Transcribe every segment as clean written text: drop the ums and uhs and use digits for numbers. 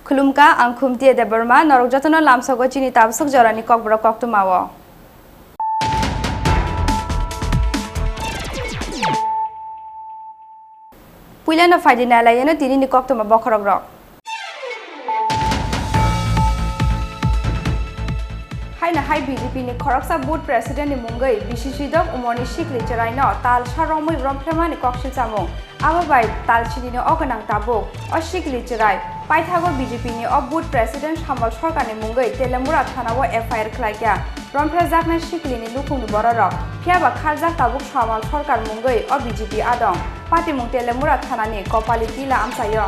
Khulumka ang khumti de Burma norok jatono lamsago chini tabsuk jorani kokbro koktumawo. Puilana faidina layana tini ni koktuma bokrogrok. Haina hai BJP ni Khoroksa board president ni mungai BCC dok umoni shikli cherai no tal sharomui romprema ni kokshil samung ababai tal chini no okanang tabuk o shikli cherai Paithago BJP ni board president Hamal Sorkar ni mungai Telemura thanawo FIR khlaikya romprejak na shikli ni lukung ni bororok phiaba khaljak tabuk Hamal Sorkar mungai o BJP adong party mung Telemura thanani kopali tila amsayo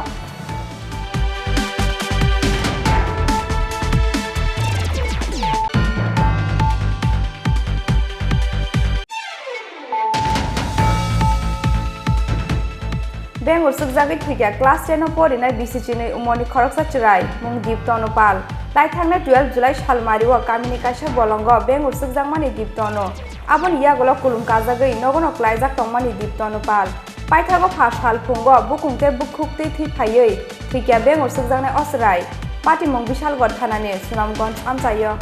Bengal sugjagit thikya class 10 no porina BCC ni umoni Khoroksa chirai mung diptono pal laithangna 12 July salmariwa kamini kaisa bolongo Bengal sugjagmani diptono abon yagolo kulum kajagai nogono klaijak tongmani diptono pal paithago phasal phungo bukungte bukhukte thiphayei thikya Bengal sugjagna osrai party mung Bishalgor thanani Sunamganj amsayo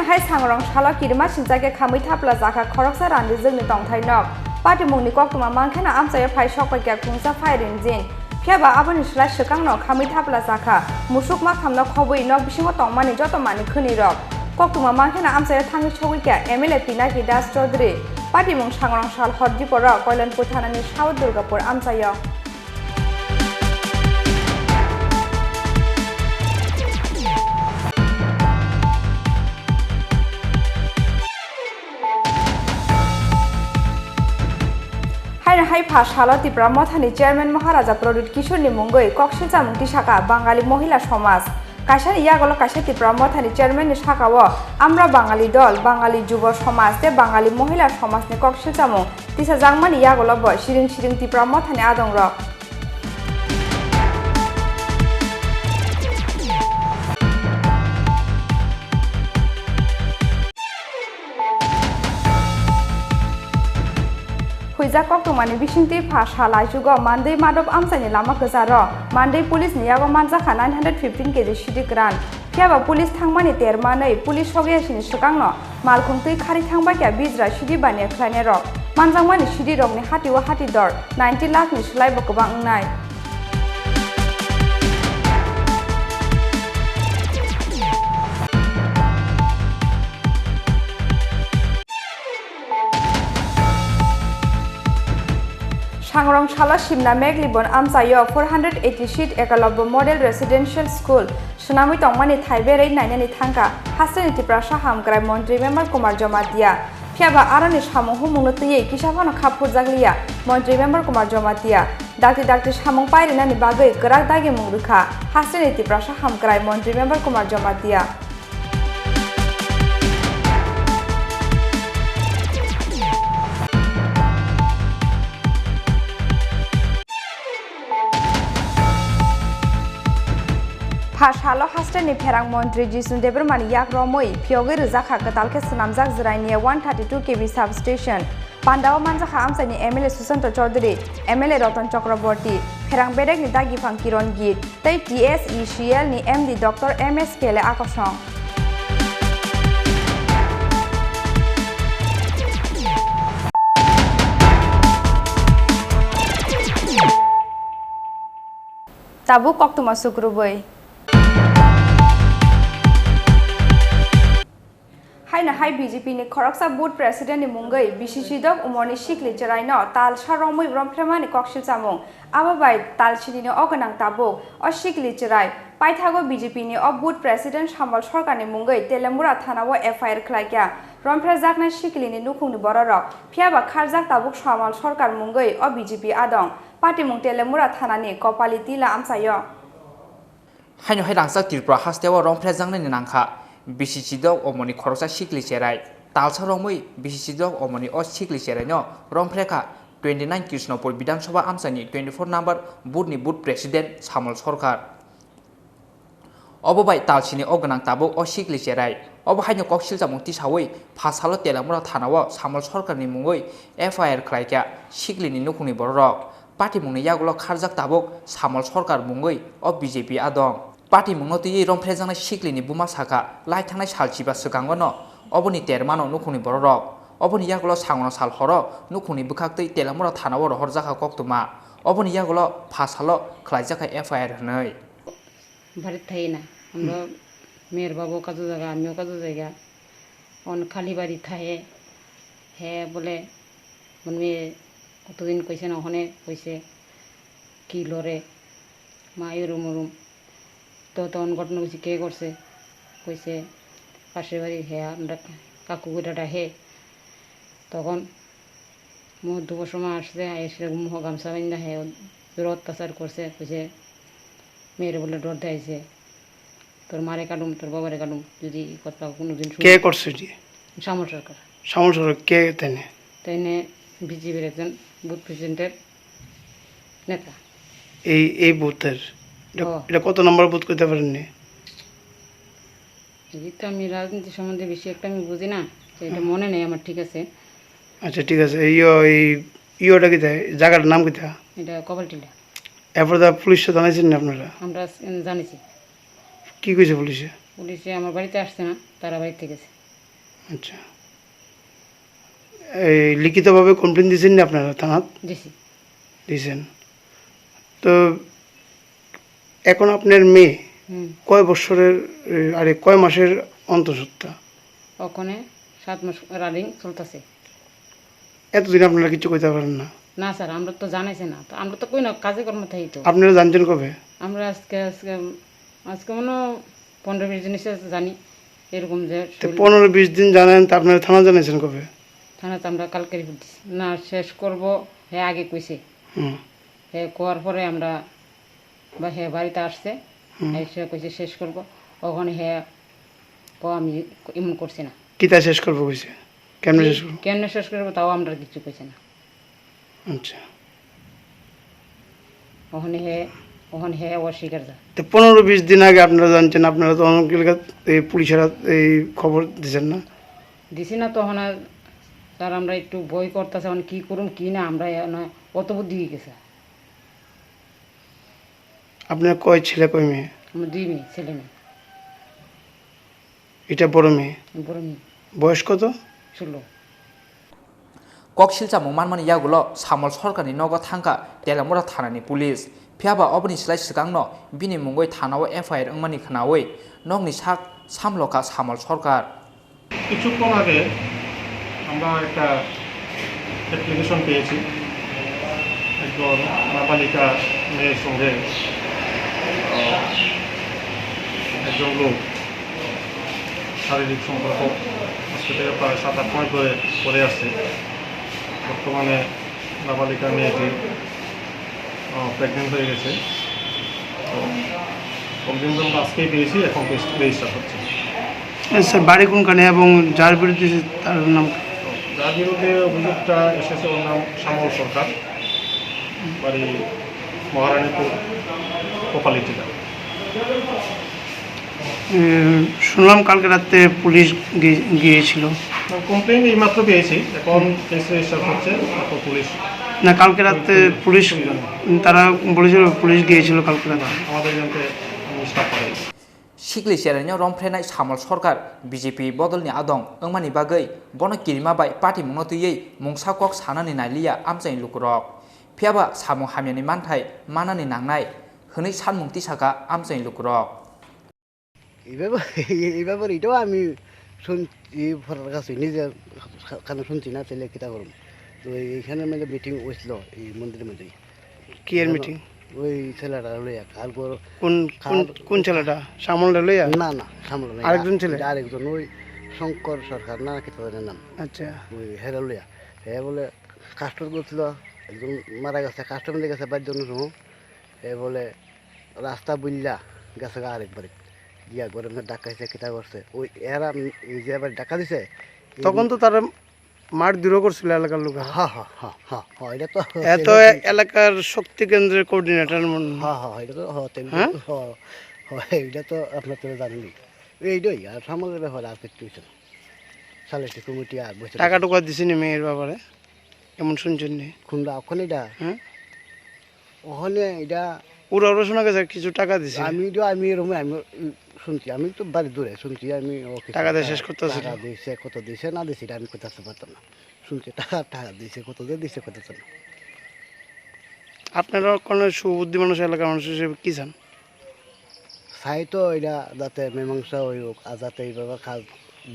Hai sangrong shala kirma sinjake khamui thapla jaka Khoroksa randi jengni tongthai nok party mungni koktuma mangkhana amsaya phai sokpaikya khungsa phai rinjin phiaba aboni slai sekang no khamui thapla jaka musukma khamna khobui nok bisingo tongmani joto mani khuni rok koktuma mangkhana amsaya thangi chogikya MLA Pinaki Das Chaudhary party mung sangrong shal Hordipora Koilanpur thanani South Durgapur amsaya Hai phasala Tripura mothani chairman Maharaja Pradut Kishore ni mungai kokshil jamungti saka Bangali Mohila Somaj kaisa yagolo kaisa Tripura mothani chairman ni sakawo Amra Bangali dol Bangali Jubo Somaj te Bangali Mohila Somaj ni kokshil jamung tisa jangmani yagolo bo siring Tripura mothani adongrok Huijak tumani bisinti phasala jugo Monday madop amsani lama kesaro Monday police ni yago manjaka 915 kg shidi gran phiaba police thangmani termanai police sogyasini sekangno malkhungtui khari thangbakya bijra shidi bane khlaine rok manjangmani shidi rokni hatiwa hati dor 90 lakh ni slaibo kobang ngnai Sangrong Shala Shimna Meglibon Amsayo 480 seat Ekalobbo Model Residential School Sunami Tongmani Thaiberei Nainani Thangka Hasani Tripura Hamgrai Montri Member Kumar Jomatia Phiaba Arani Samung Humungnutuye Kisafano Khapur Jaglia Montri Member Kumar Jomatia Dakti Samung Pairinani Bagai Gerak Dagi Mungruka Hasani Tripura Hamgrai Montri Member Kumar Jomatia Phasalo hastani pherang montri Jisun Debermani yak romoi phioge rujaka katalke snamjak jraini 132 kV substation Pandao manjaka amsani MLA Susanto Chaudhary MLA Ratan Chakraborty pherang bedek ni dagi phang Kiron Git tei TSECL ni MD Dr MS Kele akosong Tabu koktuma sukrubai. Haina hai BJP ni Khoragsa board president ni mungai BCC dok umorni sikli cheraino tal saromui bromfremani koksil chamung ababai tal chini ni oganang tabuk o sikli cherai paithago BJP ni o board president samal sarkar ni mungai telemura thanao FIR khlaikya bromfrejakna sikli ni nukhung ni bororok phiaba kharjak tabuk samal sarkar mungai o BJP adong party mung telemura thanani kopali tila amsayo Haino hai rangsak Tripura hastewa bromfrejakna ni nangkha BCC dok omoni Khoragsa sikli cherai talsa romui BCC dok omoni o sikli cherai no romfreka 29 Krishnapur Bidhan Sabha amsani 24 number board ni board president samal sarkar obobai talsini oganang tabuk o sikli cherai obo haino koksil jamung tisawai phasalo telamura thanao samal sarkar ni mungoi FIR khlaikya sikli ni nukhungni borok party mungni yagulo kharjak tabuk samal sarkar mungoi o BJP adong Party mungoti romfrejana sikli ni buma saka lai thangnai salchiba sgango no oboni termano nukhuni borok oboni yagulo sangono sal horo nukhuni bukhaktei telamura thanao horjaka koktuma oboni yagulo phasalo khlaijaka FIR hnai বাড়িতে থাই না আমরা মেয়ের বাবু কাজু জায়গা আমিও কাজু জায়গা on খালি বাড়ি থাকে হ্যাঁ বলে মেয়ে কতদিন কইছে না ওখানে কইছে কি লড়ে মা এরুম ওরুম তো তখন ঘটনা কইছে কে করছে কইছে পাশের বাড়ি হ্যাঁ আমরা কাকু গুড়াটা হে তখন মোট 2 বছর সময় আসছে এসে মুখ গামছা বান্ধা হ্যাঁ জোর অত্যাচার করছে কইছে মেয়ের বলে ডর দেয়ছে তোর মারে কাটুম তোর বাবারে কাটুম যদি কথা কোনোদিন কে করছে জি সামল সরকার কে তেনে বিজেপির একজন বুথ প্রেসিডেন্টের নেতা এই বুথের এটা কত নম্বর বুথ করতে পারেননি এই তো আমি রাজনীতি সম্বন্ধে বেশি একটা আমি বুঝি না এটা মনে নেই আমার ঠিক আছে আচ্ছা ঠিক আছে ইয়োটা কি জায়গাটার নাম কিতা এটা কপালটিলা এরপর পুলিশে জানাইছেন না আপনারা আমরা জানিছি কি কইছে পুলিশে আমার বাড়িতে আসছে না তারা বাড়িতে গেছে আচ্ছা এই লিখিতভাবে কমপ্লেন দিয়েছেন না আপনারা থানাত দিয়েছেন তো এখন আপনার মেয়ে কয় বছরের আরে কয় মাসের অন্তঃসত্ত্বা ওখানে 7 মাস রানিং চলতেছে এতদিন আপনারা কিছু কইতে পারেন না না স্যার আমরা তো জানাইছি না তো আমরা তো কই না কাজে কর্ম থাকি তো আপনারা জানছেন কবে আমরা আজকে মনে 15-20 দিন জানি এরকম যে 15-20 দিন জানেন তা আপনারা থানা জানাইছেন কবে থানাতে আমরা কালকে রিপোর্ট দিছি না শেষ করব হ্যাঁ আগে কইছে হ্যাঁ কোয়ার পরে আমরা বা হ্যাঁ বাড়িতে আসছে এসে কইছে শেষ করব ওখানে হ্যাঁ আমি এমন করছি না কিতা শেষ করব কইছে কেমনে শেষ করব তাও আমরা কিছু কইছে না আচ্ছা ওখানে হ্যাঁ অস্বীকার যা তো 15-20 দিন আগে আপনারা জানছেন আপনারা তো অনেক পুলিশেরা এই খবর দিয়েছেন না দিছি না তখন স্যার আমরা একটু বই করতেছে এখন কি করুম কি না আমরা অত বুদ্ধি হয়ে গেছে আপনার কয় ছেলে কয় মেয়ে আমার 2 মেয়ে ছেলে মেয়ে এটা বড় মেয়ে বয়স কত 16 koksil chamung manmani yagulo samal sarkarni nogo thangka telamura thanani police phiaba oboni slai sikangno bini mungoi thanao FIR wngmani khnawi nokni sak samloka samal sarkar কিছুক্ষণ আগে আমরা একটা অ্যাপ্লিকেশন পেয়েছি একজন নাবালিকা মেয়ের সঙ্গে একজন লোক শারীরিক সম্পর্ক আজকে থেকে প্রায় 7-8 মাস ধরে করে আসছে বর্তমানে নাবালিকা মেয়েটি প্রেগনেন্ট হয়ে গেছে তো কমপ্লেন আমরা আজকেই পেয়েছি এখন রেজিস্টার হচ্ছে স্যার বাড়ি কোনখানে এবং যার বিরুদ্ধে তার নাম যার বিরুদ্ধে অভিযোগটা এসেছে ওর নাম সামল সরকার বাড়ি মহারানীপুর কপালিটিলা শুনলাম কালকে রাতে পুলিশ গিয়েছিল কমপ্লেন এইমাত্র পেয়েছি এখন কেস রেজিস্টার হচ্ছে এখন পুলিশ না কালকে রাতে পুলিশ তারা বলেছিল পুলিশ গিয়েছিল কালকে রাতে আমাদের জানতে স্টাফ করে sikli cherani romfrenai samal sarkar BJP bodolni adong wngmani bagui bono kirima bai party mungotui mungsa kok sanani nailia amchai lukurok phiaba samung hamyani manthai manani nangnai হनै সানमुं तिसाखा आमसानि लुकुरक এইভাবে এটাও আমি শুনছি ফরার কাছে নিজে কানে শুনছি না তাহলে কিতা করুন তো এইখানে মানে মিটিং হয়েছিল এই মন্দিরের মধ্যে কি এর মিটিং ওই ছেলেটা লইয়া তারপর কোন ছেলেটা শ্যামলটা লইয়া না না সামনে আরেকজন ছেলে আরেকজন ওই শঙ্কর সরকার না কিতা জানেন নাম আচ্ছা ওই হেরা লইয়া হে বলে কাস্টর করছিল একজন মারা গেছে কাস্টর মধ্যে গেছে 5 জনের সময় হে বলে রাস্তা বুল্লা গেছে আরেকবারে গিয়া ঘরের মধ্যে ডাকাইছে কিতা করছে ওই এরা এই যে আবার ডাকা দিছে তখন তো তারা মার দূর করছিল এলাকার লোক হ্যাঁ হ্যাঁ হ্যাঁ হ্যাঁ হ্যাঁ এটা তো এত এলাকার শক্তি কেন্দ্রের কোঅর্ডিনেটর হ্যাঁ হ্যাঁ এটা তো এটা তো আপনার তো জানেনি এইটাই আর সামনের ব্যাপারে আর কিছু হয়েছে না সালেটি কমিটি আর বসে টাকা টুকা দিছিনি মেয়ের ব্যাপারে এমন শুনছেন নি খুন্দা ওখানে এটা হ্যাঁ ওখানে এটা ওরা শোনা গেছে কিছু টাকা দিছে আমি রুমে আমি শুনছি আমি তো বাড়ি দূরে শুনছি আমি টাকা দিয়ে শেষ করতেছিল টাকা দিয়েছে কত দিয়েছে না দিয়েছে এটা আমি কোথাতে পারতাম না শুনছি টাকা দিয়েছে কত দিয়ে দিয়েছে কত না আপনারা কোনো সুবুদ্ধি মানুষ এলাকার মানুষ হিসেবে কি চান চাই তো এটা যাতে মীমাংসা হই হোক আর যাতে এইভাবে কাজ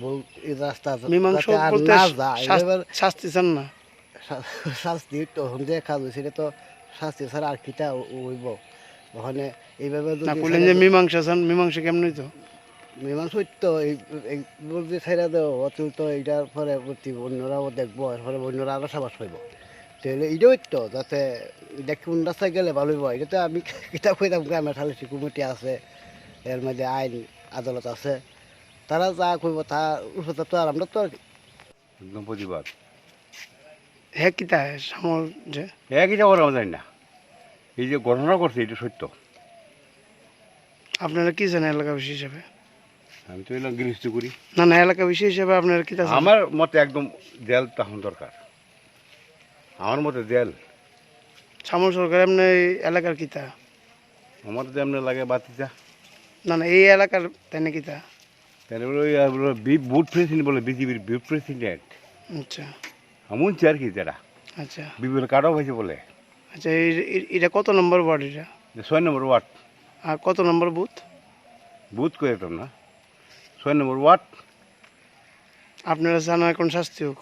বল এই রাস্তা মীমাংসা বলতে শাস্তি চান না শাস্তি তখন যে কাজ হয়েছে এটা তো শাস্তি ছাড়া আর কিটা হইব ওখানে এইভাবে না বললেন যে মীমাংসা চান মীমাংসা কেমন হইতো মীমাংসা তো এই বলতে ছেড়ে দেও অতুল তো এইটার পরে অন্যরাও দেখবো এরপরে অন্যরা আরও সাবাস পাইব তাহলে এইটাই তো যাতে এটা কোন রাস্তায় গেলে ভালো হইব এটা তো আমি কিতাব কইতাম গ্রামের সালিসি কমিটি আছে এর মধ্যে আইন আদালত আছে তারা যা কইব তা উচ্চতা তো আর আমরা তো একদম প্রতিবাদ হ্যাঁ কিতা সামল যে হ্যাঁ কিটা করা যায় না এই যে ঘটনা করছে এটা সত্য আপনারা কি জানেন এলাকাবাসী হিসেবে আমি তো এলাম গৃহস্থ করি না না এলাকাবাসী হিসেবে আপনারা কি চান আমার মতে একদম জেল তখন দরকার আমার মতে জেল সামল সরকার এমনি এলাকার কিতা আমার তো এমনি লাগে বাতিটা না না এই এলাকার তাই না কিতা তাহলে বলে বুথ প্রেসিডেন্ট বলে বিজেপির বুথ প্রেসিডেন্ট আচ্ছা এমন আর কি যারা আচ্ছা বিপিএল কার্ডও হয়েছে বলে আচ্ছা এটা কত নম্বর ওয়ার্ড এটা 6 নম্বর ওয়ার্ড আর কত নম্বর বুথ বুথ করে যেতাম না 6 নম্বর ওয়ার্ড আপনারা জানা এখন শাস্তি হোক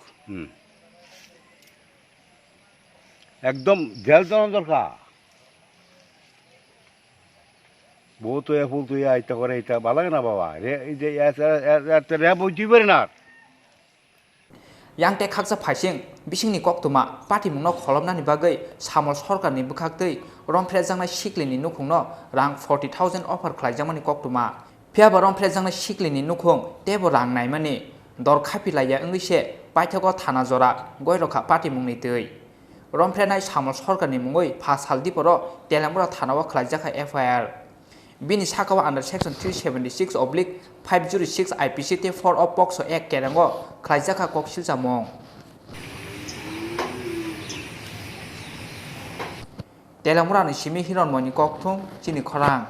একদম জেল দেওয়া দরকার বউ তো ফুল তুই আইতা করে এটা ভালো লাগে না বাবা এই যে র্যাব হইতেই পারে না yang te khaksa phaising bisingni koktuma party mungno kholomnani bagai samol sarkarni bukhaktei romphre jangnai siklini nukhungno rang 40,000 offer khlaijamani koktuma phiaba romphre jangnai siklini nukhung tebo rang naimani dor khapilaya engise paithago thana jora goirokha party mungni tei romphre nai samol sarkarni mungoi pha saldi poro telamura thanao khlaijaka FIR bini sakawa under section 376/506 IPC te 4 of POCSO Act kerango khlaijaka koksil jamong telamura ni simi hironmoni kokthung Chini Khorang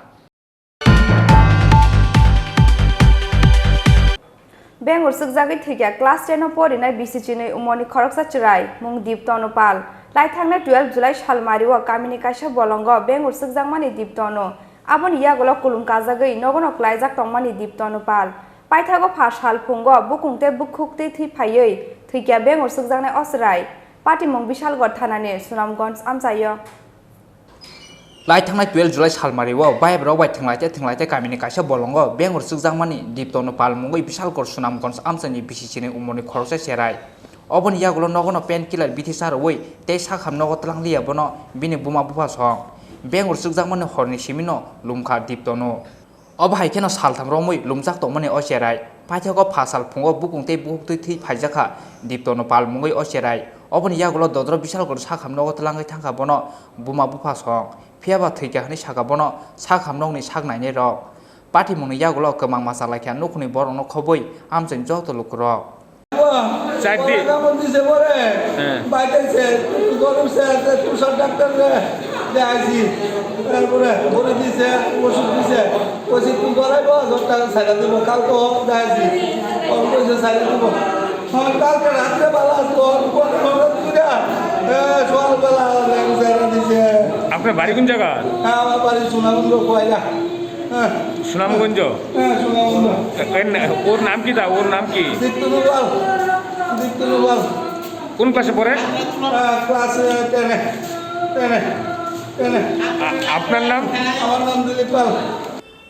Bengur sukjagi thikya class 10 o porinai BC Chini umoni khoroksa chirai mung Diptono Pal lai thangna 12 July salmariwa kamini kaisa bolongo Bengur sukjangmani Diptono abon yagolo kulum kajagai nogono klaijak tongmani Diptono Pal paithago phas halphungo bukungte bukhukte thi phaioi thikya Bengur sukjangnai osrai party mung Bishalgor thanani Sunamganj amchayo lai thangnai 12 July salmariwo baibro bai thanglai kamini kaisa bolongo Bengur sukjangmani Diptono Pal mungoi Bishalgor Sunamganj amchani BCCni umoni khoroksa serai obon yagolo nogono painkiller bithisa roi tei sakham nogo tlanglia bono bini buma bufa song Bengur sukjakmani horni simino lumkha Diptono obhai keno saltham romoi lumjak tongmani oserai paithago phasal phungo bukungtei buhuktui thi phaijaka Diptono Pal mungoi oserai oboni yagolo dodro Bishalgor sakham nogo tlangai thangka bono buma bufa song phiaba thikya hani saka bono sakham nogni saknaini rok party mungni yagolo kemang masalakya nukuni borokno khoboi amjeng joto lukrok চারটি দিছে পরে বাইতেছে গরম সে তুষার doctor দেখাইছি তারপরে বলে দিছে ওষুধ দিছে ওষুধ কি করাইব টাকা ছাড়া দেবো কালকে দেখাইছি কইছে ছাড়া দেবো কালকে রাত্রে বেলা আসলো সকালবেলা দিছে আপনার বাড়ি কোন জায়গা? হ্যাঁ আমার বাড়ি সুনামগঞ্জ কয়লা। হ্যাঁ সুনামগঞ্জ। হ্যাঁ সুনামগঞ্জ। ওর নাম কি? ওর নাম কি? দীপ্তনুবাল। দীপ্তনুবাল। কোন ক্লাসে পড়ে? ক্লাস 10 আপনার নাম? আমার নাম দিলীপ পাল।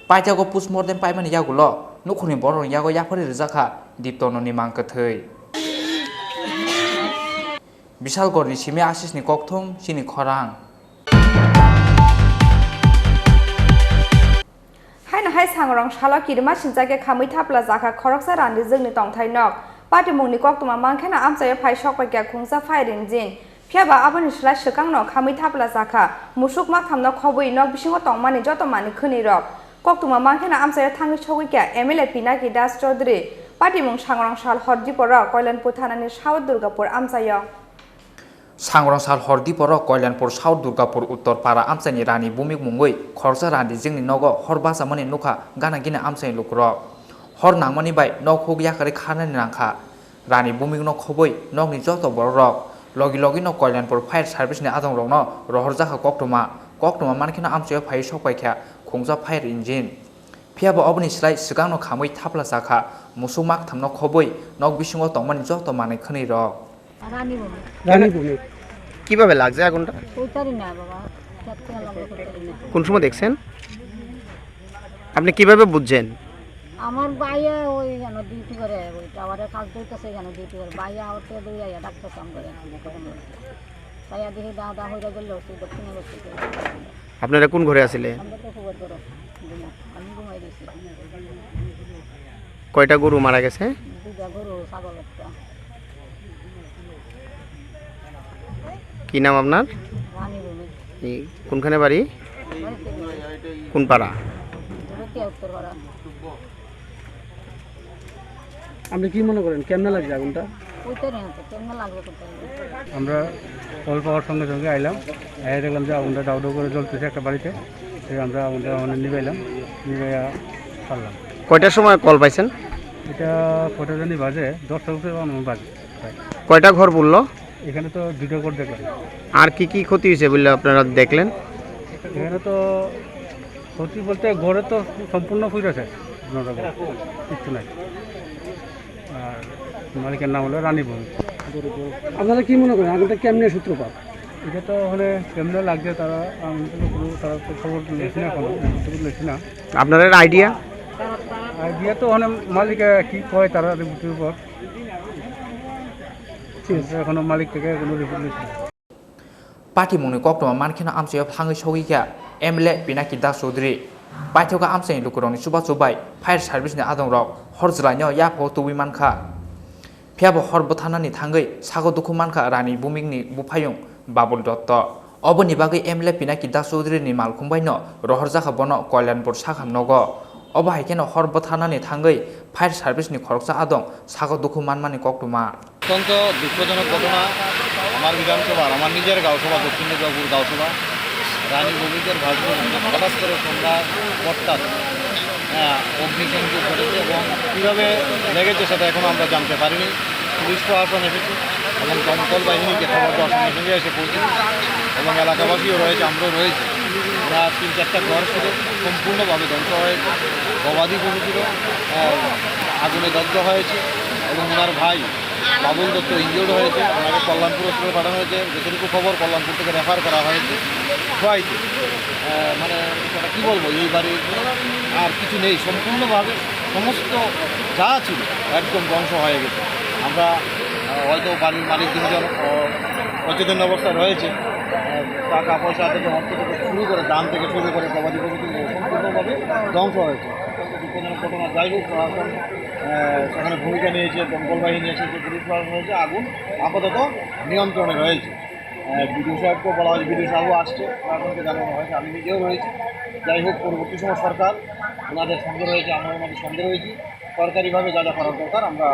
পাইजागो पोस्टमर्टेम पाइमानि यागुल नखुनि बर'नि यागो याफोरि रोजाखा दीप्तननि मांकथै बिशालगढ़नि सिमे आशिसनि ककथं चिनि खरां हायना हाय सांग्रं शाला किरमा सिनजाके खामै थाप्ला जाखा खरकसा रान्दि जोंनि तंथाय नक पार्टी मुंनि कक्तमा मांखेना आमसाय फाय सकपायका खुंसा फायरिन जिन फियाबा आबानि सिला सिकां न खामै थाप्ला जाखा मुसुक मा खामना खबै नक बिसिङाव तंमानि जत मानि खोनि रक कक्तमा मांखेना आमसाय थाङै सगैका एमएलए पिनाकी दास चौधरी पार्टी मुं सांग्रं शाल हरदिपर कल्याणपुर थानानि साउथ दुर्गापुर आमसाय सांग्रं साल हरदिपर कल्याणपुर साउथ दुर्गापुर उत्तरपारा आमसायनि रानी बुमिक मुंगै खरसा रान्दि जोंनि नग हर बासामनि नुखा गाना गिना आमसाय लुक्रक हर नांमनि बाय नक हुग याखरै खानानि नांखा रानी बुमिक न खबै नकनि जत बररक लगी लगी न कल्याणपुर फायर सार्भिसनि आदं रक न रहर जाखा कक्तमा मानखिना आमसाय फाय सकपायखा खुंजा फायर इन्जिन फियाबा अबनि सिलाय सिगां न खामै थाप्ला जाखा मुसुक माक थामन खबै नक बिसिङाव तंमानि जत माने खोनै रक রানীভূমি কিভাবে লাগছে আগুনটা? কইতারি না বাবা, দেখতে লাগলো কইতারি না। কোন সময় দেখছেন? আপনি কিভাবে বুঝছেন? আমার ভাইয়া ওই যেন ডিউটি করে, ওই টাওয়ারে কাজ করতেছে, যেন ডিউটি করে। ভাইয়া ওতে দুই আইয়া ডাক্তার কাম করে। ভাইয়া দেখি দাদা হইরা গেল, সেই দক্ষিণে গেছে। আপনারা কোন ঘরে আছিলেন? আমরা তো খবর করো, আমি ঘুমাই দিছি। কয়টা গরু মারা গেছে? দুইটা গরু, ছাগল একটা। কি নাম আপনার? রানীভূমি। এই কোনখানে বাড়ি? কোন পাড়া? উত্তরপাড়া। আপনি কি মনে করেন কেমনে লাগছে আগুনটা? কইতারি না তো, কেমনে লাগলো কইতারি না। আমরা কল পাওয়ার সঙ্গে সঙ্গে আইলাম, এসে দেখলাম যে আগুনটা দাউ দাউ করে জ্বলতেছে একটা বাড়িতে। আমরা আগুনটা নিবাইলাম, নিবাইয়া ছাড়লাম। কয়টার সময় কল পাইছেন? এটা কয়টা জানি বাজে, 10টা উপরে বাজে। কয়টা ঘর বললো? এখানে তো দুটো ঘর দেখলাম। আর কি কি ক্ষতি হয়েছে বললে আপনারা দেখলেন? এখানে তো ক্ষতি বলতে ঘরে তো সম্পূর্ণ ফুটেছে, কিচ্ছু নাই। আর মালিকের নাম হলো রানীভূমি। আপনারা কি মনে করেন আগুনটা কেমনে সূত্রপাত? এটা তো হলে কেমনে লাগছে তারা তারা তো খবর লেছি না, খবর লেছি না। আপনার আইডিয়া? আইডিয়া তো মানে মালিকে কি কয় তারা রিপোর্টের উপর, এখনো মালিক থেকে কোনো রিপোর্ট লেছি না। पार्टी मुंनि कक्तमा मानखिना आमसायाव थाङै सगैका एमएलए पिनाकी दास चौधरी पाइथौका आमसायनि लुकुरंनि सुबा सुबाय फायर सार्भिसनि आदं रक हर ज्लायनो याफो तुबि मानखा फियाबो हर बथानानि थाङै सागो दुखु मानखा रानी बुमिकनि बुफायुं बाबुल दत्त अबनि बागै एमएलए पिनाकी दास चौधरीनि मालखुंबायनो रहर जाखा बन कल्याणपुर साखाम नग अबाहायकेनो हर बथानानि थाङै फायर सार्भिसनि खरकसा आदं सागो दुखु मानमानि कक्तमा অত্যন্ত দুঃখজনক ঘটনা। আমার বিধানসভার, আমার নিজের গাঁওসভা দক্ষিণ দুর্গাপুর গাঁওসভা রানী ভূমিকের ভাগ্য হঠাৎ করে সন্ধ্যা পরটাত অগ্নিসংযোগ ঘটেছে এবং কীভাবে লেগেছে সেটা এখনও আমরা জানতে পারিনি। পুলিশ প্রশাসন এসেছে এবং দমকল বাহিনীকে খবর দেওয়ার সঙ্গে সঙ্গে এসে পৌঁছেছে এবং এলাকাবাসীও রয়েছে, আমরাও রয়েছে। ওরা 3-4টা ঘর ছিল সম্পূর্ণভাবে ধ্বংস হয়েছে, গবাদি পশু ছিল আগুনে দগ্ধ হয়েছে এবং ওনার ভাই বাবুল দত্ত ইনজিওর্ড হয়েছে। ওনাকে কল্যাণপুর হসপিটালে পাঠানো হয়েছে, যতটুকু খবর কল্যাণপুর থেকে রেফার করা হয়েছে খোয়াইতে। মানে সেটা কী বলবো, এই বাড়ির আর কিছু নেই, সম্পূর্ণভাবে সমস্ত যা ছিল একদম ধ্বংস হয়ে গেছে। আমরা হয়তো বাড়ির মালিক দুজন অচেতন অবস্থায় রয়েছে, টাকা পয়সা থেকে অর্থ থেকে শুরু করে দাম থেকে শুরু করে গবাদি পশু সম্পূর্ণভাবে ধ্বংস হয়েছে। দুঃখজনক ঘটনা। যাই হোক, প্রশাসন সেখানে ভূমিকা নিয়েছে, দমকল বাহিনী এসেছে, পুলিশ প্রশাসন হয়েছে, আগুন আপাতত নিয়ন্ত্রণে রয়েছে। বিডিও সাহেবকেও বলা হয়েছে, বিডিও সাহেবও আসছে, প্রশাসনকে জানানো হয়েছে, আমি নিজেও রয়েছি। যাই হোক, পরবর্তী সময় সরকার ওনাদের সঙ্গে রয়েছে, আমরা ওনাদের সঙ্গে রয়েছি। সরকারিভাবে যা যা করার দরকার আমরা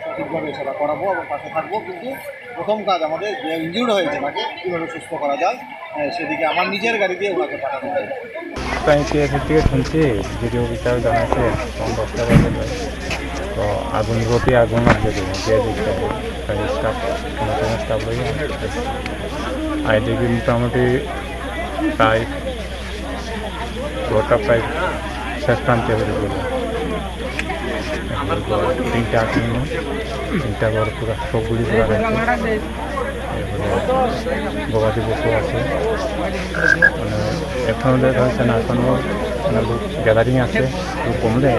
সঠিকভাবে সেটা করাবো এবং পাশে থাকবো। কিন্তু প্রথম কাজ আমাদের যে ইনজিউর্ড হয়েছে তাকে কীভাবে সুস্থ করা যায় সেদিকে আমার নিজের গাড়ি দিয়ে ওনাকে পাঠানো হবে। থেকে শুনছি ভিডিও বিচার জানাইছে তখন 10টা বাজে, তো আগুন রোটি আগুন লাগছে স্টাফ লই আই দেখি মোটামুটি প্রায় ঘরটা প্রায় শেষ প্রান্তে হয়ে গেল। তিনটা ঘর পুরো সবগুলি পুরা গেছে। এরপরে গবাদি পশু আছে, মানে এখনও দেখা যাচ্ছে না, এখনও লোক গ্যাদারিং আছে, কমলে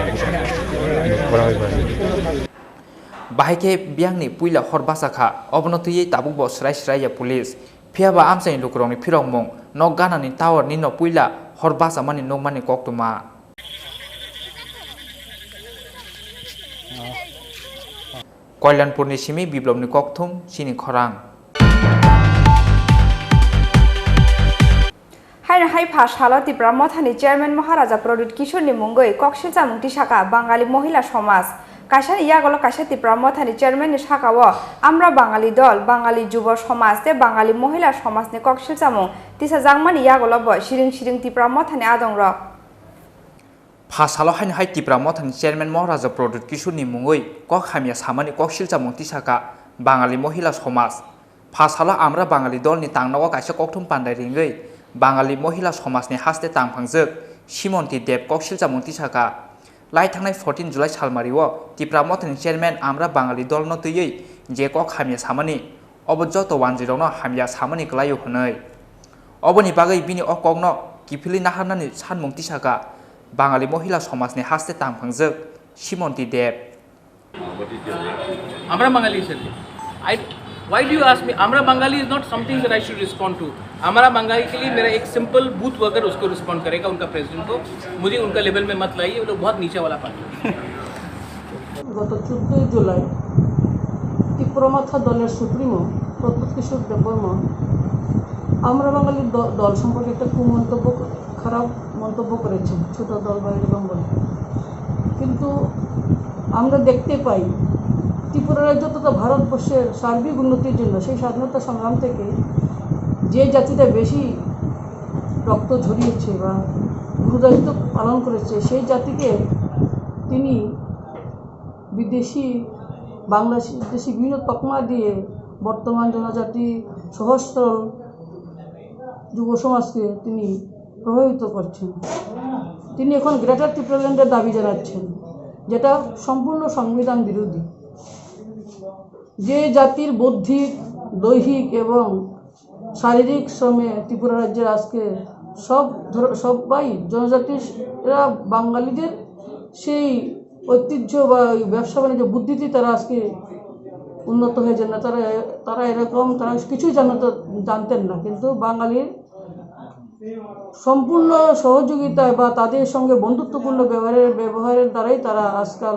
করা হয়ে পারে। বাহাইকে বিয়াংনি পুইলা হর বাসাখা অবনতিयै তাবুকbo স্রাই স্রাইya police ফিয়াবা আমসাই লুকরংni phirongmung nok ganani tower ni no puila hor basamani nokmani koktuma কল্যাণপুরনি সিমি বিপ্লবনি ককথুম চিনি খরাং হাই ফাশালা ত্রিপুরা মথানি চেয়ারম্যান মহারাজা প্রদীপ কিশোরনি মুঙ্গই কক্সিল চামুংটি শাখা বাঙালি মহিলা সমাজ কাশার ইয়াগল কাশা ত্রিপুরা মথানি চেয়ারম্যাননি শাখাও আমরা বাঙালি দল বাঙালি যুব সমাজ তে বাঙালি মহিলা সমাজনি কক্সিল চামুং তিসা জাংমানি ইয়াগল বয় সিরিং সিরিং ত্রিপুরা মথানি আদং রক ফাশালো হাই ত্রিপুরা মথানি চেয়ারম্যান মহারাজা প্রদীপ কিশোরনি মুঙ্গই কক হামিয়া সামানি কক্সিল চামুংটি শাখা বাঙালি মহিলা সমাজ ফাশালো আমরা বাঙালি দলনি তাংনাও কাশা ককথুম পান্ডাই রিঙ্গই বাঙালি মহিলা সমাজনি হাসতে তাংফাংজোক সিমন্তি দেব কক্সিল চামুংটি শাখা লাই थांनाय 14 जुलाई सालमारिओ त्रिपुरा मथानि चेयरमैन आमरा बांगाली दल न तैयै जे कक हामिया सामानि अब जत 10 न हामिया सामानि ग्लायो हनै अबनि बागै बिनि अकगन किफिलि नाहारनानि सानमुंति सागा बांगाली महिला समाजनि हासते तांफांजोक सिमन्ति देब आमरा Bangali sir why do you ask me आमरा Bangali is not something that I should respond to हमारा बंगाली के लिए मेरा एक सिंपल बूथ वर्कर उसको रिस्पॉन्ड करेगा उनका प्रेसिडेंट को मुझे उनका लेवल में मत लाइए वो लोग बहुत नीचे वाला पार्टी গত 14 জুলাই ত্রিপুরামাথা দলের সুপ্রিমো প্রদ্যুৎ কিশোর দেববর্মন আমরা বাঙালি দল সম্পর্কে একটা কুমন্তব্য খারাপ মন্তব্য করেছেন ছোট দল বা এরকম বলে কিন্তু আমরা দেখতে পাই ত্রিপুরা রাজ্য তথা ভারতবর্ষের সার্বিক উন্নতির জন্য সেই স্বাধীনতা সংগ্রাম থেকে যে জাতিটা বেশি রক্ত ঝরিয়েছে বা গুরুদায়িত্ব পালন করেছে সেই জাতিকে তিনি বিদেশি বাংলাদেশি বিভিন্ন তকমা দিয়ে বর্তমান জনজাতি সহস্র যুব সমাজকে তিনি প্রভাবিত করছেন তিনি এখন গ্রেটার ত্রিপুরাল্যান্ডের দাবি জানাচ্ছেন যেটা সম্পূর্ণ সংবিধান বিরোধী যে জাতির বৌদ্ধিক দৈহিক এবং শারীরিক শ্রমে ত্রিপুরা রাজ্যের আজকে সবাই জনজাতিরা বাঙালিদের সেই ঐতিহ্য বা ব্যবসা বাণিজ্য বুদ্ধিতে তারা আজকে উন্নত হয়েছে না তারা এরকম তারা কিছুই জানতেন না কিন্তু বাঙালির সম্পূর্ণ সহযোগিতায় বা তাদের সঙ্গে বন্ধুত্বপূর্ণ ব্যবহারের দ্বারাই তারা আজকাল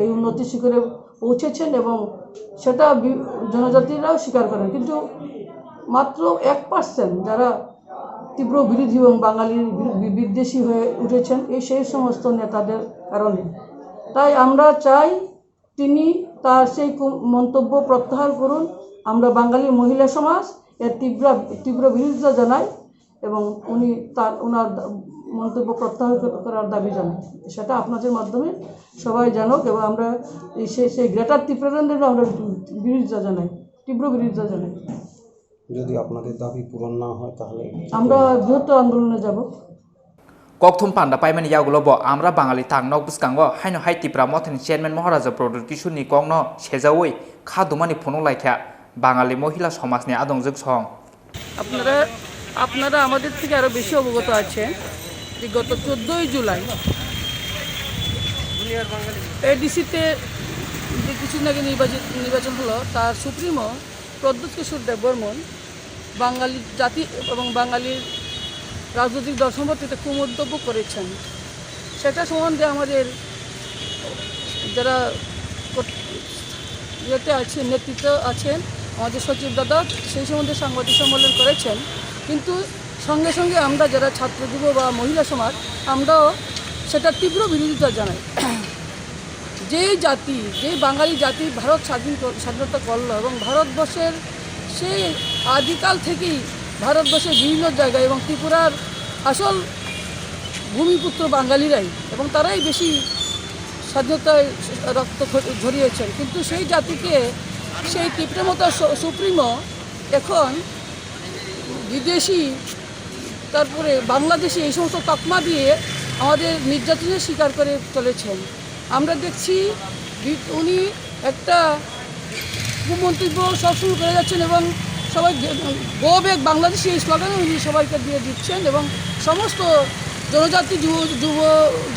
এই উন্নতি শিখরে পৌঁছেছেন এবং সেটা জনজাতিরাও স্বীকার করেন কিন্তু মাত্র 1% যারা তীব্র বিরোধী এবং বাঙালির বিদ্বেষী হয়ে উঠেছেন সেই সমস্ত নেতাদের কারণে তাই আমরা চাই তিনি তার সেই মন্তব্য প্রত্যাহার করুন আমরা বাঙালি মহিলা সমাজ এর তীব্র বিরোধিতা জানাই এবং উনি ওনার মন্তব্য প্রত্যাহার করার দাবি জানাই সেটা আপনাদের মাধ্যমে সবাই জানুক এবং আমরা সেই গ্রেটার ত্রিপুরাল্যান্ডেরও আমরা বিরোধিতা জানাই তীব্র বিরোধিতা জানাই যদি আপনাদের দাবি পূরণ না হয় তাহলে আমরা বৃহত্তর আন্দোলনে যাব ককথুম পান্ডা পাইমানি ইয়াগুলব আমরা বাঙালি তাংনক বুসকাঙ্গ হাইনো হাই ত্রিপুরা মথানি চেয়ারম্যান মহারাজা প্রদীপ কিশোরনি কংন সেজাওই খাদুমানি ফোনং লাইখা বাঙালি মহিলা সমাজনি আদংজোক সং আপনারা আমাদের থেকে আরো বেশি অবগত আছেন যে গত 14 জুলাই এডিসিতে যে কিছুদিন আগে নির্বাচন হলো তার সুপ্রিমো প্রদ্যুৎ কিশোর দেববর্মন বাঙালি জাতি এবং বাঙালির রাজনৈতিক দল সম্পর্কে একটা কুমন্তব্য করেছেন সেটা সম্বন্ধে আমাদের যারা ইয়েতে আছেন নেতৃত্ব আছেন আমাদের সচিব দাদা সেই সম্বন্ধে সাংবাদিক সম্মেলন করেছেন কিন্তু সঙ্গে সঙ্গে আমরা যারা ছাত্র যুব বা মহিলা সমাজ আমরাও সেটা তীব্র বিরোধিতা জানাই যে বাঙালি জাতি ভারত স্বাধীনতা করলো এবং ভারতবর্ষের সেই আদিকাল থেকেই ভারতবর্ষের বিভিন্ন জায়গায় এবং ত্রিপুরার আসল ভূমিপুত্র বাঙালিরাই এবং তারাই বেশি স্বাধীনতায় রক্ত ঝরিয়েছেন কিন্তু সেই জাতিকে সেই ত্রিপুরা মতো সুপ্রিমো এখন বিদেশি তারপরে বাংলাদেশি এই সমস্ত তকমা দিয়ে আমাদের নির্যাতনের শিকার করে চলেছেন। আমরা দেখছি উনি একটা মন্তব্য সবসময় করে যাচ্ছেন এবং সবাই গো ব্যাক বাংলাদেশি এই স্লোগান উনি সবাইকে দিয়ে দিচ্ছেন এবং সমস্ত জনজাতি যুব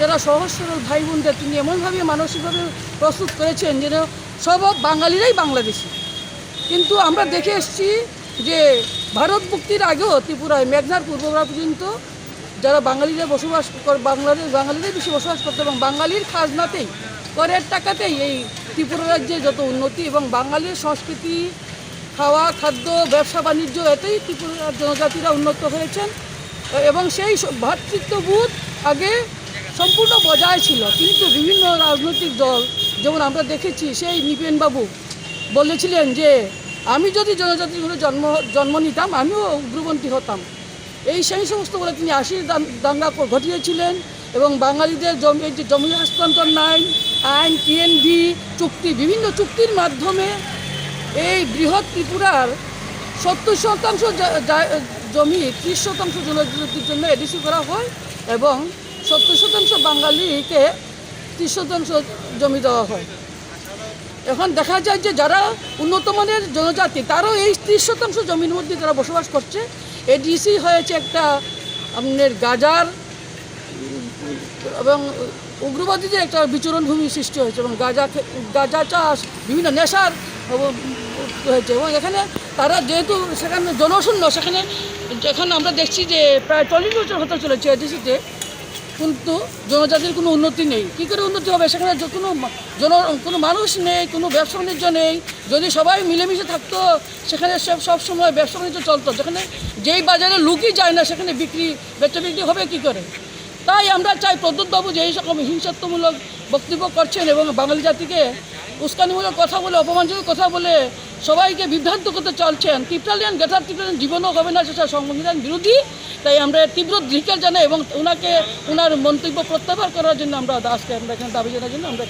যারা সহজ সরল ভাই বোনদের তিনি এমনভাবে মানসিকভাবে প্রস্তুত করেছেন যেন সব বাঙালিরাই বাংলাদেশি। কিন্তু আমরা দেখে এসেছি যে ভারত মুক্তির আগেও ত্রিপুরায় মেঘনার পূর্বরা পর্যন্ত যারা বাঙালিরা বসবাস বাঙালিরাই বেশি বসবাস করতো এবং বাঙালির খাজনাতেই করের টাকাতেই এই ত্রিপুরা রাজ্যে যত উন্নতি এবং বাঙালির সংস্কৃতি খাওয়া খাদ্য ব্যবসা বাণিজ্য এতেই ত্রিপুরার জনজাতিরা উন্নত হয়েছেন এবং সেই ভ্রাতৃত্ববোধ আগে সম্পূর্ণ বজায় ছিল। কিন্তু বিভিন্ন রাজনৈতিক দল যেমন আমরা দেখেছি সেই নিপেনবাবু বলেছিলেন যে আমি যদি জনজাতিগুলো জন্ম নিতাম আমিও উগ্রপন্থী হতাম। সেই সমস্ত বলে তিনি 80 দাঙ্গা ঘটিয়েছিলেন এবং বাঙালিদের জমি হস্তান্তর আইন পিএনবি চুক্তি বিভিন্ন চুক্তির মাধ্যমে এই বৃহৎ ত্রিপুরার 70% জমি 30% জনজাতির জন্য এডিসি করা হয় এবং 70% বাঙালিকে 30% জমি দেওয়া হয়। এখন দেখা যায় যে যারা উন্নত মানের জনজাতি তারাও এই 30% জমির মধ্যে তারা বসবাস করছে। এডিসি হয়েছে একটা আপনার গাজার এবং উগ্রবাদীদের একটা বিচরণ ভূমি সৃষ্টি হয়েছে এবং গাজা চাষ বিভিন্ন নেশার হয়েছে এবং এখানে তারা যেহেতু সেখানে জনশূন্য সেখানে এখন আমরা দেখছি যে প্রায় 40 বছর হতে চলেছে এডিসিতে কিন্তু জনজাতির কোনো উন্নতি নেই। কী করে উন্নতি হবে? সেখানে কোনো মানুষ নেই, কোনো ব্যবসা বাণিজ্য নেই। যদি সবাই মিলেমিশে থাকতো সেখানে সব সময় ব্যবসা বাণিজ্য চলতো। যেখানে যেই বাজারে লুকই যায় না সেখানে বেচা বিক্রি হবে কী করে? তাই আমরা চাই প্রদ্যোৎবাবু যে এই রকম হিংসাত্মমূলক বক্তব্য করছেন এবং বাঙালি জাতিকে উস্কানিমূলক কথা বলে অপমানজনক কথা বলে সবাইকে বিভ্রান্ত করতে চলছেন। ত্রিপুরালিয়ান গ্রেটার ত্রিপুরালিয়ান জীবনও হবে না, সেটা সংবিধান বিরোধী। তাই আমরা তীব্র ধিক্কার জানাই এবং ওনার মন্তব্য প্রত্যাহার করার জন্য আমরা এখানে দাবি জানার জন্য আমরা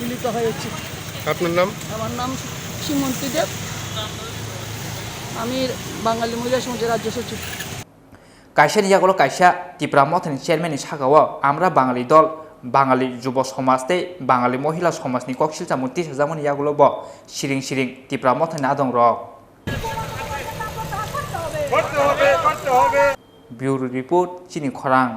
মিলিত হয়েছি। আপনার নাম? আমার নাম শ্রীমন্তী দেব, আমি বাঙালি মহিলা সমাজের রাজ্য সচিব। কাইসা নিয়াগুলো কাইসা ত্রিপুরা মথনি চেয়ারম্যানनि সাগাও আমরা বাঙালি দল বাঙালি যুব সমাজতে বাঙালি মহিলা সমাজনি কক্সিলचा मूर्ति साजामोन यागुलो ब सिरिं सिरिं ত্রিপুরা মথনি आदं रक ब्यूरो रिपोर्ट चिनी खरां।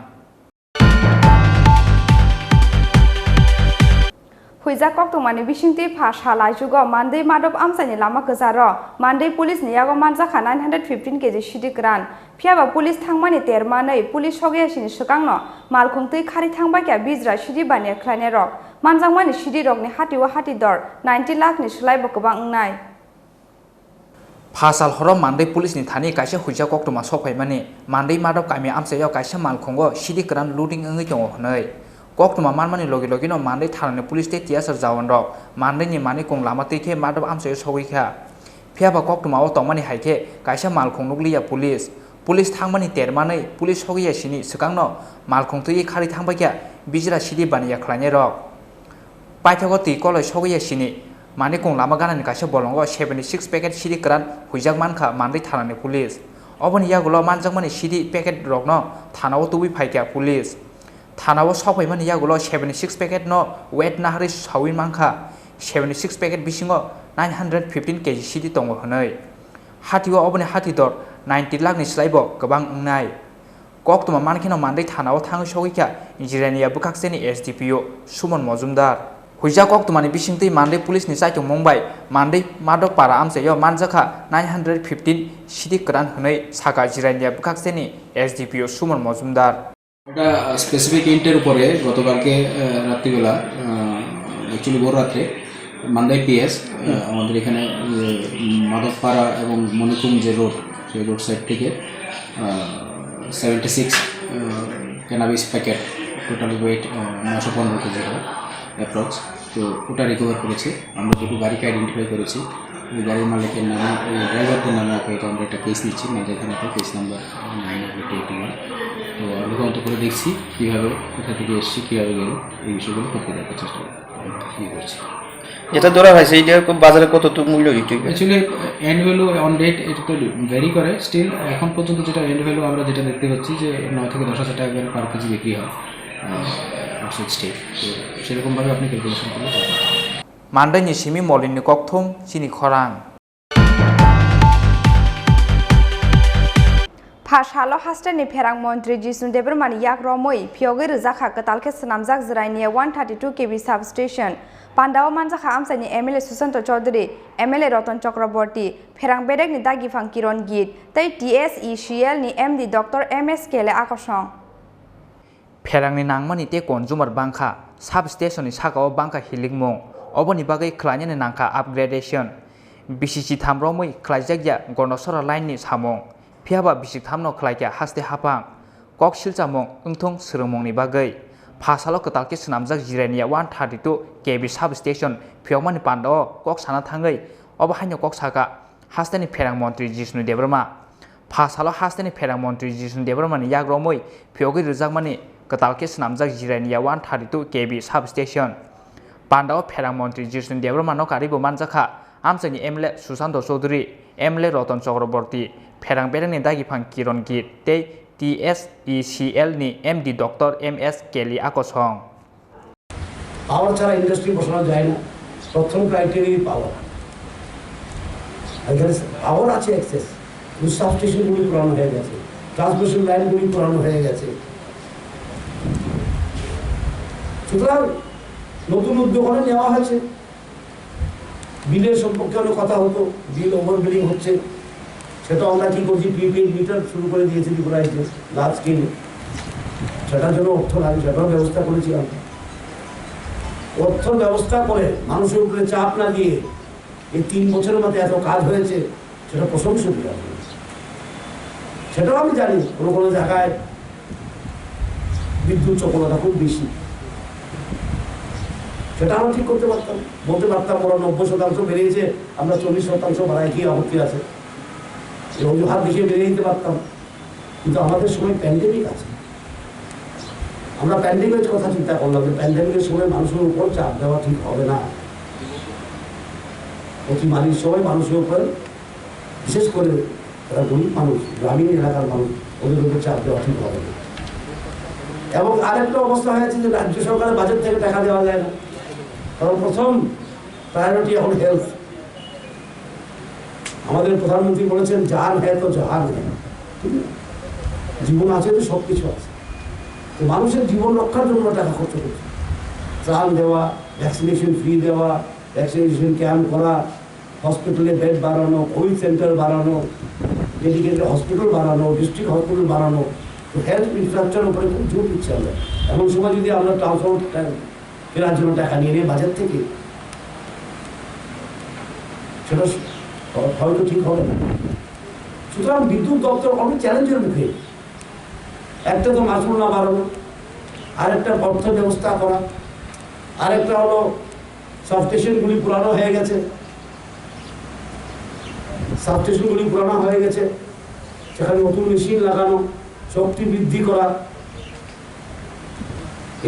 हुइजा कक्टमानि बिसिंति भाषा लाइजुगो मानदै मादब आमसानि लामा गोजारो मानदै पुलिस नियागो मानजाखा 915 केजि सिदि ग्रान फियाबा पुलिस थांमानि तेरमानै पुलिस सगयासिनि सकांनो मालखुंतै खारि थांबायक्या बिजरा सिदि बानिया ख्लायनाय रक मानजांमानि सिदि रकनि हातिवा हाति दर 90 लाखनि सोलायबो गोबां ओंनाय फासाल हरो मानदै पुलिसनि थानि काइसा हुइजा कक्टमा सफायमानि मानदै मादब कामि आमसायाव काइसा मालखुंगो सिदि ग्रान लुडिं ओङै दङ हनै कक्टमा मानमानि लगे लगेनो मानदै थानानि पुलिस ते तियासर जावन रक मानदैनि मानि कं लामा तैखे मादब आमसायाव सगैखा फियाबा कक्टमा ओ तमानि हाइखे काइसा मालखुं नुगलिया पुलिस थांमानि तेरमानै पुलिस सगैयासिनि सकांनो मालखुंतै खारि थांबायक्या बिजरा सिदि बानिया ख्लायनाय रक पाइथागो तै कलय सगैयासिनि मानि कं लामा गानानि काइसा बलंगो 76 पेकेट सिदि ग्रान हुइजाक मानखा मानदै थानानि पुलिस अबनि यागुलो मानजाकमानि सिदि पेकेट रकनो थानाव तुबि फाइक्या पुलिस थानाव सफायमानि यागुलो 76 पेकेट नो वेट नाहारि सावि मानखा 76 पेकेट बिसिङो 915 केजि सिदि दङ हनै हातिवा अबनि हाति दर 90 लाखनि स्लाइबो गोबां ओंनाय कक्टमा मानखिनो मानदै थानाव थाङै सगैख्या जिरानिया बुकाक्सेनि एसडिपिओ सुमन मजुमदार हुइजा कक्टमानि बिसिंतै मानदै पुलिसनि साइथं मुंबाय मानदै मादक पारा आमसायाव मानजाखा 915 सिदि ग्रान हनै साका जिरानिया बुकाक्सेनि एसडिपिओ सुमन मजुमदार এটা স্পেসিফিক ইন্টের উপরে গতকালকে রাত্রিবেলা অ্যাকচুয়ালি ভোর রাত্রে মান্দাই পিএস আমাদের এখানে মাধবপাড়া এবং মণিকুম যে রোড সেই রোড সাইড থেকে 76 cannabis packet total wait 915 KG হয় অ্যাপ্রক্স। তো ওটা রিকভার করেছি আমরা, যেটু গাড়িকে আইডেন্টিফাই করেছি ওই গাড়ির মালিকের নামে ওই ড্রাইভারদের নামে আপাতত আমরা একটা কেস নিচ্ছি, মালদা থানাতে কেস নাম্বার 981। তো তদন্ত করে দেখছি কীভাবে কোথা থেকে এসেছি, কীভাবে গেল, এই বিষয়গুলো করতে দেখার চেষ্টা করছি। যেটা ধরা হয়েছে এটা বাজারে কতটুকু মূল্য বিক্রি করে? Actually end value on date এটা তো ভ্যারি করে, স্টিল এখন পর্যন্ত যেটা এন্ড ভ্যালু আমরা যেটা দেখতে পাচ্ছি যে 9 থেকে 10,000 টাকা করে পার কেজি বিক্রি হয় আউটসাইড স্টেট। তো সেরকমভাবে আপনি ক্যালকুলেশন করলে পাবেন। মান্ডাইনি সিমি মলিনি ককথং চিনি খরাং Phashalo hastani pherang montri Jisun Debermani yak romoi phioge rizakha katalke snamjak zrainiya 132 kV substation Pandao manjakha amsani MLA Susanto Chaudhary MLA Ratan Chakraborty pherang bedek ni dagi phang Kiron Git tai TSECL ni MD Dr MS Kele akosong pherang ni nangmani te consumer bangkha substation ni sakao bangkha hilingmong oboni bagai khlanya ni nangkha upgradation BCC thamromoi khlaijak gonosora line ni samong Piaba bisik thamno khlaikya haste hapang kok silchamong ungthong srungmongni bagai phasalo katalke snamjak jirania 132 kV substation phiogmani pandao kok sana thangai obahaino kok saka hasteni pherang montri Jishnu Debrama phasalo hasteni pherang montri Jishnu Debrama ni yagromoi phiogi rijakmani katalke snamjak jirania 132 kV substation pandao pherang montri Jishnu Debrama no karibo manjakha amsani MLA Susanto Chaudhary MLA Ratan Chakraborty Pherang bedang ni dagi phang Kiron Git te TSECL ni MD Dr MS Kelly akosong পাওয়ার ছাড়া industry বসানো যায় না প্রথম criteria পাওয়ার এখানে পাওয়ার আছে access সাবস্টেশনগুলি পুরানো হয়ে গেছে ট্রান্সমিশন লাইনগুলি পুরানো হয়ে গেছে সুতরাং নতুন উদ্যোগ নেওয়া হয়েছে বিলের সম্পর্কে অনেক কথা হতো বিল ওভার বিলিং হচ্ছে সেটা আমরা কি করছি প্রিপেড মিটার শুরু করে দিয়েছি ত্রিপুরা লার্জ স্কেলে সেটার জন্য অর্থ লাগে সেটাও ব্যবস্থা করেছি আমরা অর্থ ব্যবস্থা করে মানুষের উপরে চাপ না দিয়ে এই 3 বছরের মধ্যে এত কাজ হয়েছে সেটা প্রশংসনীয় সেটাও আমি জানি কোনো কোনো জায়গায় বিদ্যুৎ চপলতা খুব বেশি সেটা আমরা ঠিক করতে পারতাম বলতে পারতাম ওরা 90% বেড়েছে আমরা 40% বাড়াই কি আপত্তি আছে এই অজুহাত দেখিয়ে বেরিয়ে দিতে পারতাম কিন্তু আমাদের সময় প্যান্ডেমিক আছে আমরা প্যান্ডেমিকের কথা চিন্তা করলাম যে প্যান্ডেমিকের সময় মানুষের উপর চাপ দেওয়া ঠিক হবে না অতিমারির সময় মানুষের উপর বিশেষ করে তারা গরিব মানুষ গ্রামীণ এলাকার মানুষ ওদের উপর চাপ দেওয়া ঠিক হবে না এবং আরেকটা অবস্থা হয়েছে যে রাজ্য সরকারের বাজেট থেকে টাকা দেওয়া যায় না কারণ প্রথম প্রায়োরিটি এখন হেলথ আমাদের প্রধানমন্ত্রী বলেছেন জান হ্যাঁ তো জাহান হ্যাঁ জীবন আছে তো সব কিছু আছে তো মানুষের জীবন রক্ষার জন্য টাকা খরচ করছে ত্রাণ দেওয়া ভ্যাকসিনেশন ফ্রি দেওয়া ভ্যাকসিনেশন ক্যাম্প করা হসপিটালে বেড বাড়ানো কোভিড সেন্টার বাড়ানো ডেডিকেটেড হসপিটাল বাড়ানো ডিস্ট্রিক্ট হসপিটাল বাড়ানো তো হেলথ ইনফ্রাস্ট্রাকচারের উপরে খুব জোর দিচ্ছে আমরা এমন সময় যদি আমরা ট্রান্সপোর্ট কেনার জন্য টাকা নিয়ে নিয়ে বাজার থেকে সেটা হয়তো ঠিক হবে না সুতরাং বিদ্যুৎ দপ্তর অনেক চ্যালেঞ্জের মুখে একটা তো মাসুল না বাড়ানো আরেকটা অর্থ ব্যবস্থা করা আরেকটা হলো সাবস্টেশনগুলি পুরানো হয়ে গেছে সাবস্টেশনগুলি পুরানো হয়ে গেছে সেখানে নতুন মেশিন লাগানো শক্তি বৃদ্ধি করা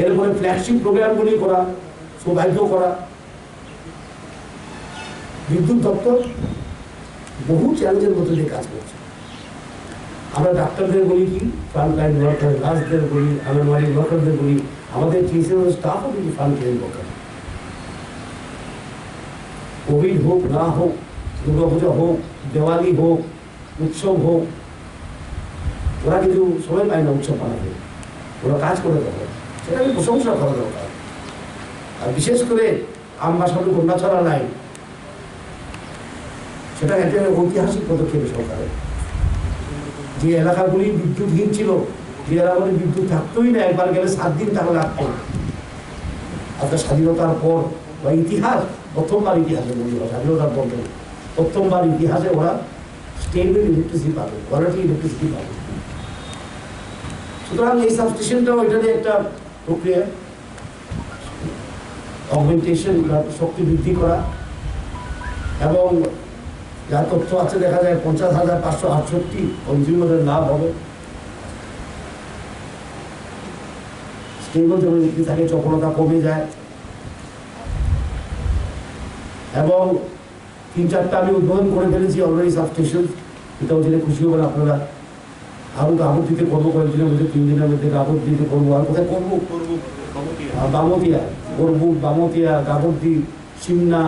এরপরে ফ্ল্যাগশিপ প্রোগ্রামগুলি করা সৌভাগ্য করা বিদ্যুৎ দপ্তর বহু চ্যালেঞ্জের মধ্যে দিয়ে কাজ করছে আমরা ডাক্তারদের বলি কি ফ্রন্টলাইন ওয়ার্কার নার্সদের বলি আঙ্গনওয়াড়ি ওয়ার্কারদের বলি আমাদের টিএসএল স্টাফও কিন্তু ফ্রন্টলাইন ওয়ার্কার কোভিড হোক না হোক দুর্গাপূজা হোক দেওয়ালি হোক উৎসব হোক ওরা কিন্তু সময় পায় না উৎসব পালাতে ওরা কাজ করে দেবে সেটা আমি প্রশংসা করা দরকার আর বিশেষ করে আমবাসাদু কন্যাছড়া লাইন সেটা একটা ঐতিহাসিক পদক্ষেপ সরকারের যে এলাকাগুলি বিদ্যুৎহীন ছিল যে এলাকাগুলি বিদ্যুৎ থাকতোই না একবার গেলে 7 দিন তাহলে লাগতো আপনার স্বাধীনতার পর বা ইতিহাস প্রথমবার ইতিহাসে বলি স্বাধীনতার পর প্রথমবার ইতিহাসে ওরা স্টেবল ইলেকট্রিসিটি পাবে কোয়ালিটি ইলেকট্রিসিটি পাবে সুতরাং এই সাবস্টেশনটাও এটাতে একটা প্রক্রিয়া অগমেন্টেশন শক্তি বৃদ্ধি করা এবং যা তথ্য আছে দেখা যায় 50,568 কনজিউমারের লাভ হবে স্টেবল যখন বিক্রি থাকে চপলতা কমে যায় এবং 3-4টা আমি উদ্বোধন করে ফেলেছি অলরেডি সাবস্টেশন, এটাও জেনে খুশি হবেন আপনারা। আরও গাবত দিতে করবো কয়েকদিনের মধ্যে, 3 দিনের মধ্যে গাবত দিতে করবো। আর কোথায় করবো? বামতিয়া করবো, বামতিয়া, গাবতী, সিমনা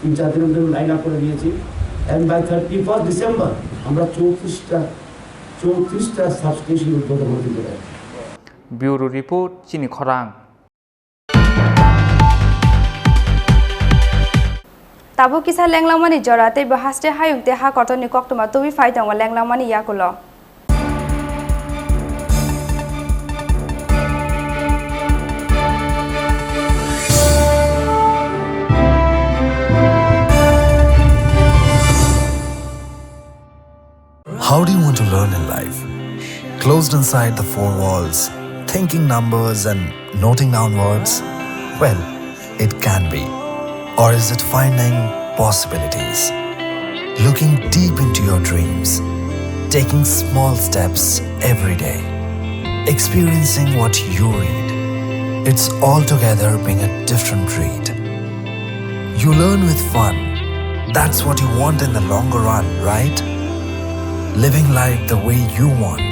3-4 দিনের মধ্যে লাইন আপ করে দিয়েছি। অ্যান্ড বাই 31 ডিসেম্বর আমরা 34টা সাবস্টেশন উদ্বোধন করে দিতে পারি। ব্যুরো রিপোর্ট চিনি খরাং। তাবো কিসা লেংলামানি জরাতে বহাসতে হায়ুংতে হা কতনি কক্তমা তুবি ফাইদাং ওয়া লেংলামানি ইয়াকুলো। How do you want to learn in life? Closed inside the four walls, thinking numbers and noting down words? Well, it can be. Or is it finding possibilities? Looking deep into your dreams, taking small steps every day, experiencing what you read. It's altogether being a different breed. You learn with fun. That's what you want in the longer run, right? Living life the way you want,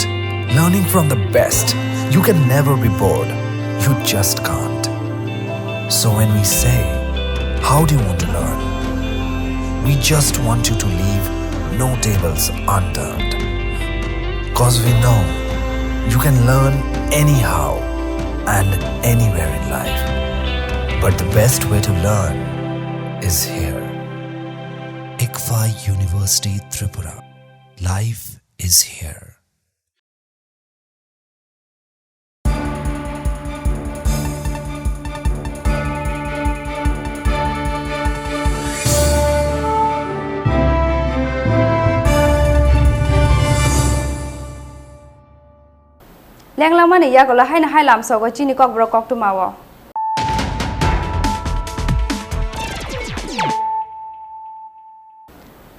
learning from the best. You can never be bored. You just can't. So when we say, how do you want to learn? We just want you to leave no tables unturned. Cause we know you can learn anyhow and anywhere in life. But the best way to learn is here. ICFA University, Tripura. Life is here. লেংলামানি ইয়াকুলো হাইনা হাইলাম সগো চিনি ককব্র কক্তমাও।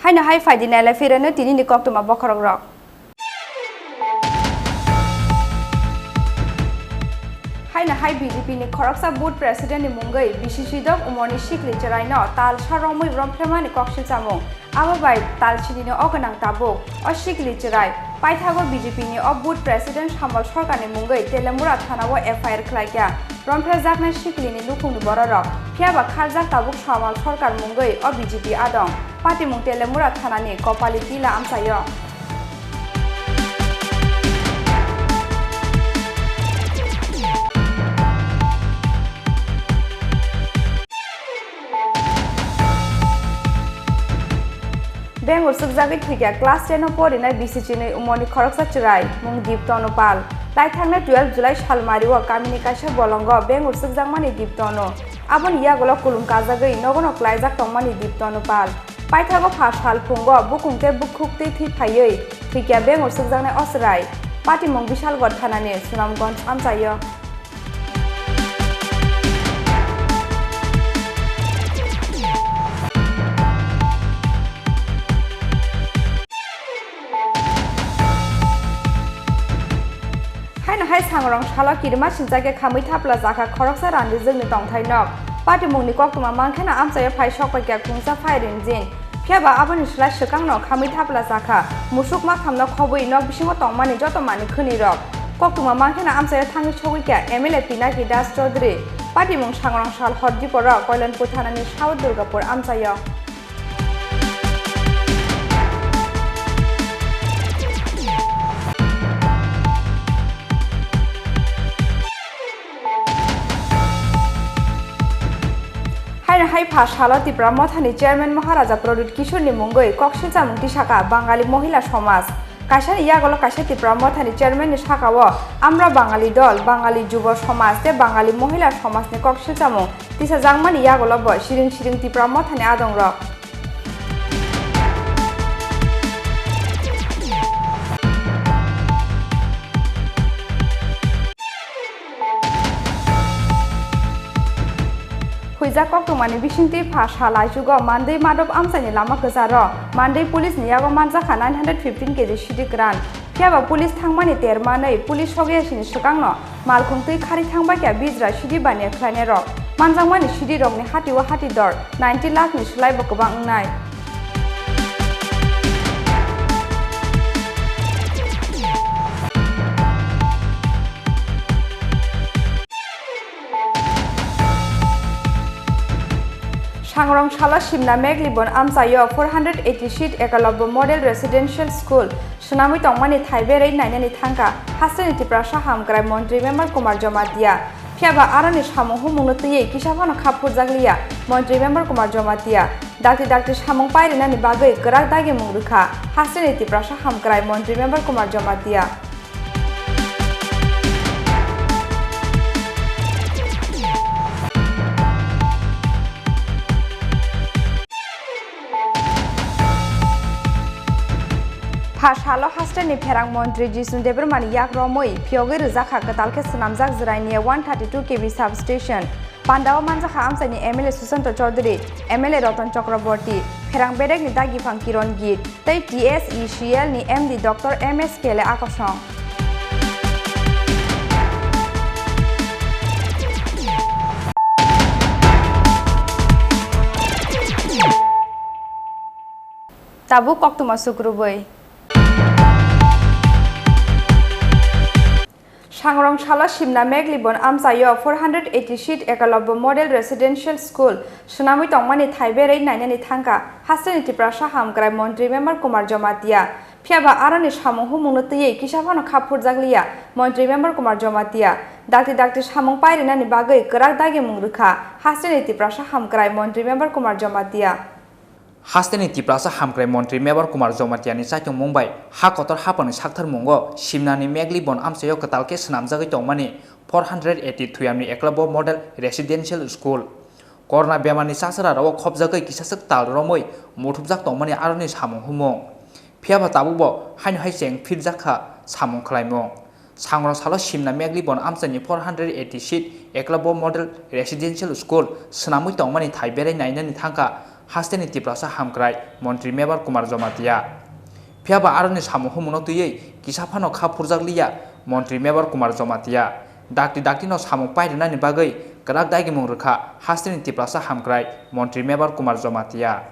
হাইনা হাই ফাইদি নাইলা ফিরেনো তিনি নি কক্তমা বখরক রক। হাইনা হাই বিজেপি ni খরকসা booth president ni munggai BCC dok umorni sikli cheraino tal saromui bromphemani koksil chamung ababai tal chini no oganang tabuk o sikli cherai paithago BJP ni o booth president সামল সরকার ni munggai telemura thanao FIR khlaikya bromphrejakna sikli ni lukungni bororok phiaba khaljak tabuk samal সরকার munggai o BJP adong party mung telemura thanani kopali tila amsayo। Bengur sugjagit thikya class 10 no porinai BCC ni umoni khoroksa chirai mung diptono pal lai thangna 12 July salmariwa kamini kaisa bolongo bengur sugjagmani diptono abon yagolo kulum kajagai nogono klaijak tongmani diptono pal paithago phas sal phungo bukungte bukhukte thi phaiei thikya bengur sugjagnai osrai party mung bishalgor thanani sunamganj amchayo। hai sangrong shala kirma sinjake khamui thapla jaka khoroksa randi jengni tongthai nok party mungni koktuma mangkhena amchaya phai sokpaikya kungsa phai rinjin phiaba aboni slai swkangno khamui thapla jaka musukma khamna khobui nok bisingo tongmani joto mani khuni rok koktuma mangkhena amchaya thangi sokpaikya MLA Pinaki Das Chaudhary party mung sangrong shal hordipora Koilanpur thanani South Durgapur amchaya। hai phashala Tripura mothani chairman Maharaja Pradut Kishore ni mungoi koksil chamungti saka Bangali mohila somaj kaisa yagolo kaisa Tripura mothani chairman ni sakao amra Bangali dol Bangali jubo somaj te Bangali mohila somaj ni koksil chamung tisa jangmani yagolo bo siring siring Tripura mothani adong rok। Huija koktumani bisingti phashala jugo mandai madop amsani lama kesaro mandai police ni yago manjaka 915 kg sidi gran phiaba police thangmani termanai police sogyasini swkangno malkhungtui khari thangbakya bijra sidi bania khlaine rok manjangmani shiri rokni hatiwa hati dor 90 lakh ni slaibo gobang ngnai Changrong Shala Shimna Meglibon Amsayo 480 sheet Ekalabo Model Residential School Shanami Tongmani Taibere Nainani Tanka Hasani Tiprasha Hamgrai Montri Member Kumar Jomatia Piaba Arani Shamu Humunuti Kishavano Kapur Zaglia Montri Member Kumar Jomatia Dr. Shamong Pairina Bagai Karak Dagi Muruka Hasani Tiprasha Hamgrai Montri Member Kumar Jomatia Phashalo hastani pherang montri Jisun Debermani yak romoi phyoge rizakha katalke sanamjak zraini 132 kV substation Pandao manjakha amsani MLA Susanto Chaudhary MLA Ratan Chakraborty pherang bedek ni dagi phang Kiron Git tei TSECL ni MD Dr. MS Kele Akosong Tabu koktuma sukrubai Changrong Shala Shimna Meglibon Amsayo 480 sheet Ekalabo Model Residential School Shanami Tongmani Taibere Nainani Tanka Hasani Tiprasha Hamgrai Montri Member Kumar Jomatia Piaba Arani Shamu Humunuti Kishavano Kapur Zaglia Montri Member Kumar Jomatia Dr. Shamong Pairina Bagai Karak Dagi Muruka Hasani Tiprasha Hamgrai Montri Member Kumar Jomatia Hasteni Tiprasa Hamgrai Montri Member Kumar Jomatiani Sakyong Mumbai Hakotor Hapani Sakthar Mungo Shimnani Meglibon Amsayo Katalke Sanamjagi Tongmani 483 amni Eklabo Model Residential School Korna Bemani Sasara Rawo Khobjagai Kisasak Tal Romoi Mutubjak Tongmani Arani Samung Humong Piaba Tabubo Hainu Haiseng Fidzakha Samung Klaimong Changrong Shala Shimna Meglibon Amsani 480 sheet Eklabo Model Residential School Sanamui Tongmani Taibere Nainani Tanka Hasteni Tiprasa Hamgrai Montri Member Kumar Jomatia Piaba Arani Samu Humunotuye Kisafano Kapurjaglia Montri Member Kumar Jomatia Dakti no Samu Pairina Bagai Karak Dagi Murka Hasteni Tiprasa Hamgrai Montri Member Kumar Jomatia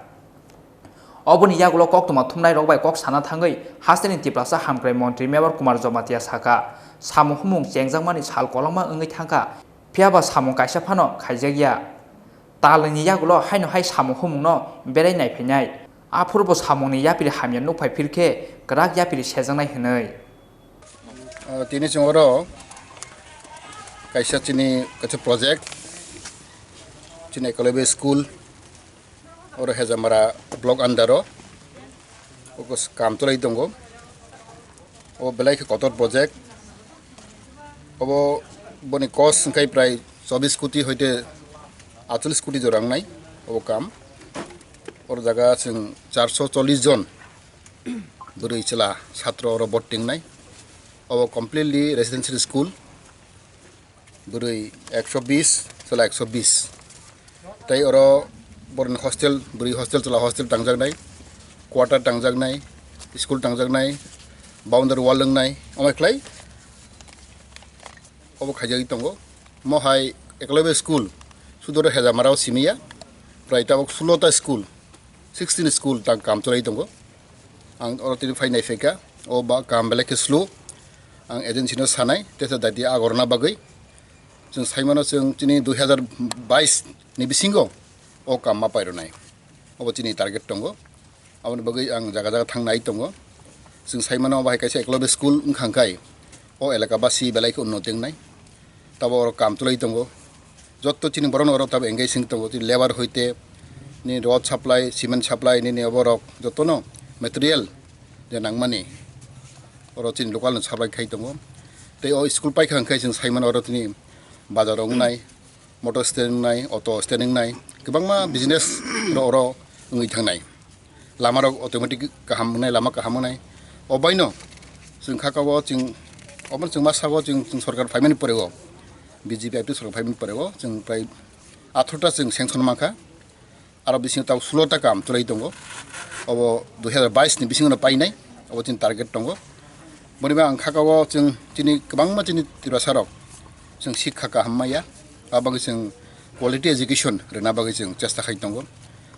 Oboni Yagulo Koktuma Tumnai Robai Kok Sana Tangai Hasteni Tiprasa Hamgrai Montri Member Kumar Jomatia Saka Samu Humung Jengzangmani Sal Kolama Ungi Tanka Piaba Samu Kaisafano Kaijagia Talani yagulo haino hai samu humungno berai nai phainai apurbo samungni yapiri hamya nukphai phirkhe krak yapiri sejangnai hwnoi tini chungoro kaisa chini kacha project chini ekolobe school oro hejamara block andaro okos kam tolai dongo o belai ke kotor project obo boni kos kai prai 24 কোটি হইতে 48 কোটি জরাং নাই ও কাম ওর জায়গা जों 440 জন বুড়ি চলা ছাত্র ওর boating নাই ও কমপ্লিটলি রেসিডেন্সিয়াল স্কুল বুড়ি 120 চলা 120 তাই ওর বরন হস্টেল বুড়ি হস্টেল চলা হস্টেল টাংজাক নাই কোয়ার্টার টাংজাক নাই স্কুল টাংজাক নাই বাউন্ডারি ওয়াল লং নাই অমাইক্লাই ও খাইজাই তঙ্গো মহাই একলবে school Sudoro Hezamarao Simia, Praitavok Sulota School, 16 school tang kam tolai tongo. Ang oroti fainai feka, o ba kam belek slow, ang agency no sanai, tesa dati agorna bagai. Jung saimano jung chini 2022 ni bisingo, o kam mapairo nai. O chini target tongo. Awan bagai ang jaga thang nai tongo. Jung saimano bahai kaisa eklobe school ngkhangkai. O elaka basi belai ko unnoting nai. Tabo kam tolai tongo. Jotto chini boron oro tab engaging tongo ti labor hoite ni rod supply cement supply ni oborok jotto no material je nangmani oro chini local supply khai tongo te o school pai khang khai jing saiman oro tini bazar ong nai motor stand nai auto standing nai kebangma business oro ngi thang nai lama rok automatic kaham nai lama kaham nai obaino jing khakawo jing obon jing masago jing sarkar faimani porego BJP itu सरकार फाइमिन परेगो जों प्राय 18टा जों सेंक्सन माखा आरो बिसिं ताव 16टा काम तुलै दंगो अब 2022 नि बिसिं पाइनाय अब जों टार्गेट दंगो बनिबा आंखागाव जों दिनै गोबां मानसिनि तिरासारक जों शिक्षा काहामाया आबाग जों quality education rena bagai जों चेष्टा खालामदों दंगो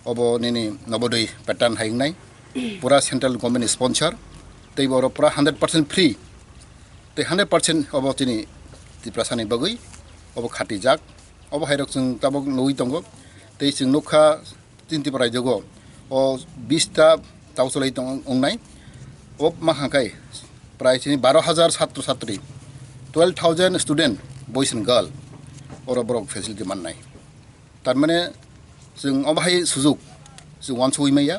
अब निनि नवोदय पैटर्न हाइंनाय पूरा सेंट्रल गवर्नमेंट स्पॉन्सर तै बर पूरा 100% फ्री तै 100% अब तिनि तिप्रासानि बागै अब खाति जाक अब हाइरक जों ताबक नोइ दंगो तै जों नखा तिनति प्राय जगो ओ 20 टा तावसलै दं अंनाय अब माखांखाय प्राय 12,000 छात्र छात्री 12,000 स्टूडेंट बॉयज एंड गर्ल और बरक फेसिलिटी माननाय तारमाने जों अबहाय सुजुग जों वानसुइ मैया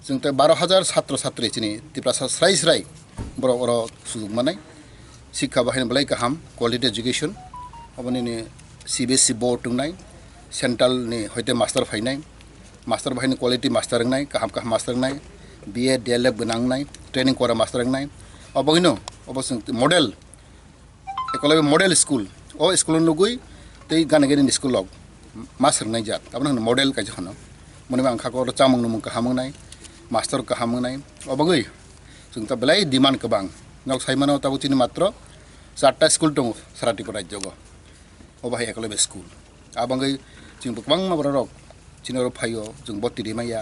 जों 12,000 छात्र छात्री चिनि तिप्रासा स्राय स्राय बरक और सुजुग माननाय शिक्षा बाहायनो बलाय गाहाम क्वालिटी एजुकेशन अबनिनि सीबीएसई बोर्ड दंनाय सेंट्रल नि हयते मास्टर फायनाय मास्टर बाहायनो क्वालिटी मास्टर रोंनाय गाहाम गाहाम मास्टर रोंनाय बीए डीएलएड गोनांनाय ट्रेनिंग करा मास्टर रोंनाय अबगिनो अबसों मॉडल एकलबे मॉडल स्कूल ओ स्कूल नुगुई तै गानगेनि स्कूल लग मा सोंनाय जात abang मॉडल काजे खनो मने आंखा को चामंग नुमंग काहामंगनाय मास्टर काहामंगनाय अबगै जों ता बेलाय डिमांड गोबां नाव साइमानाव ताबो चिनि मात्र 4टा स्कूल दं सारा त्रिपुरा राज्यगो अबहाय एकलबे स्कूल आबंगै जों गोबां माबरक चिनर फायो जों बत्ति दिमाया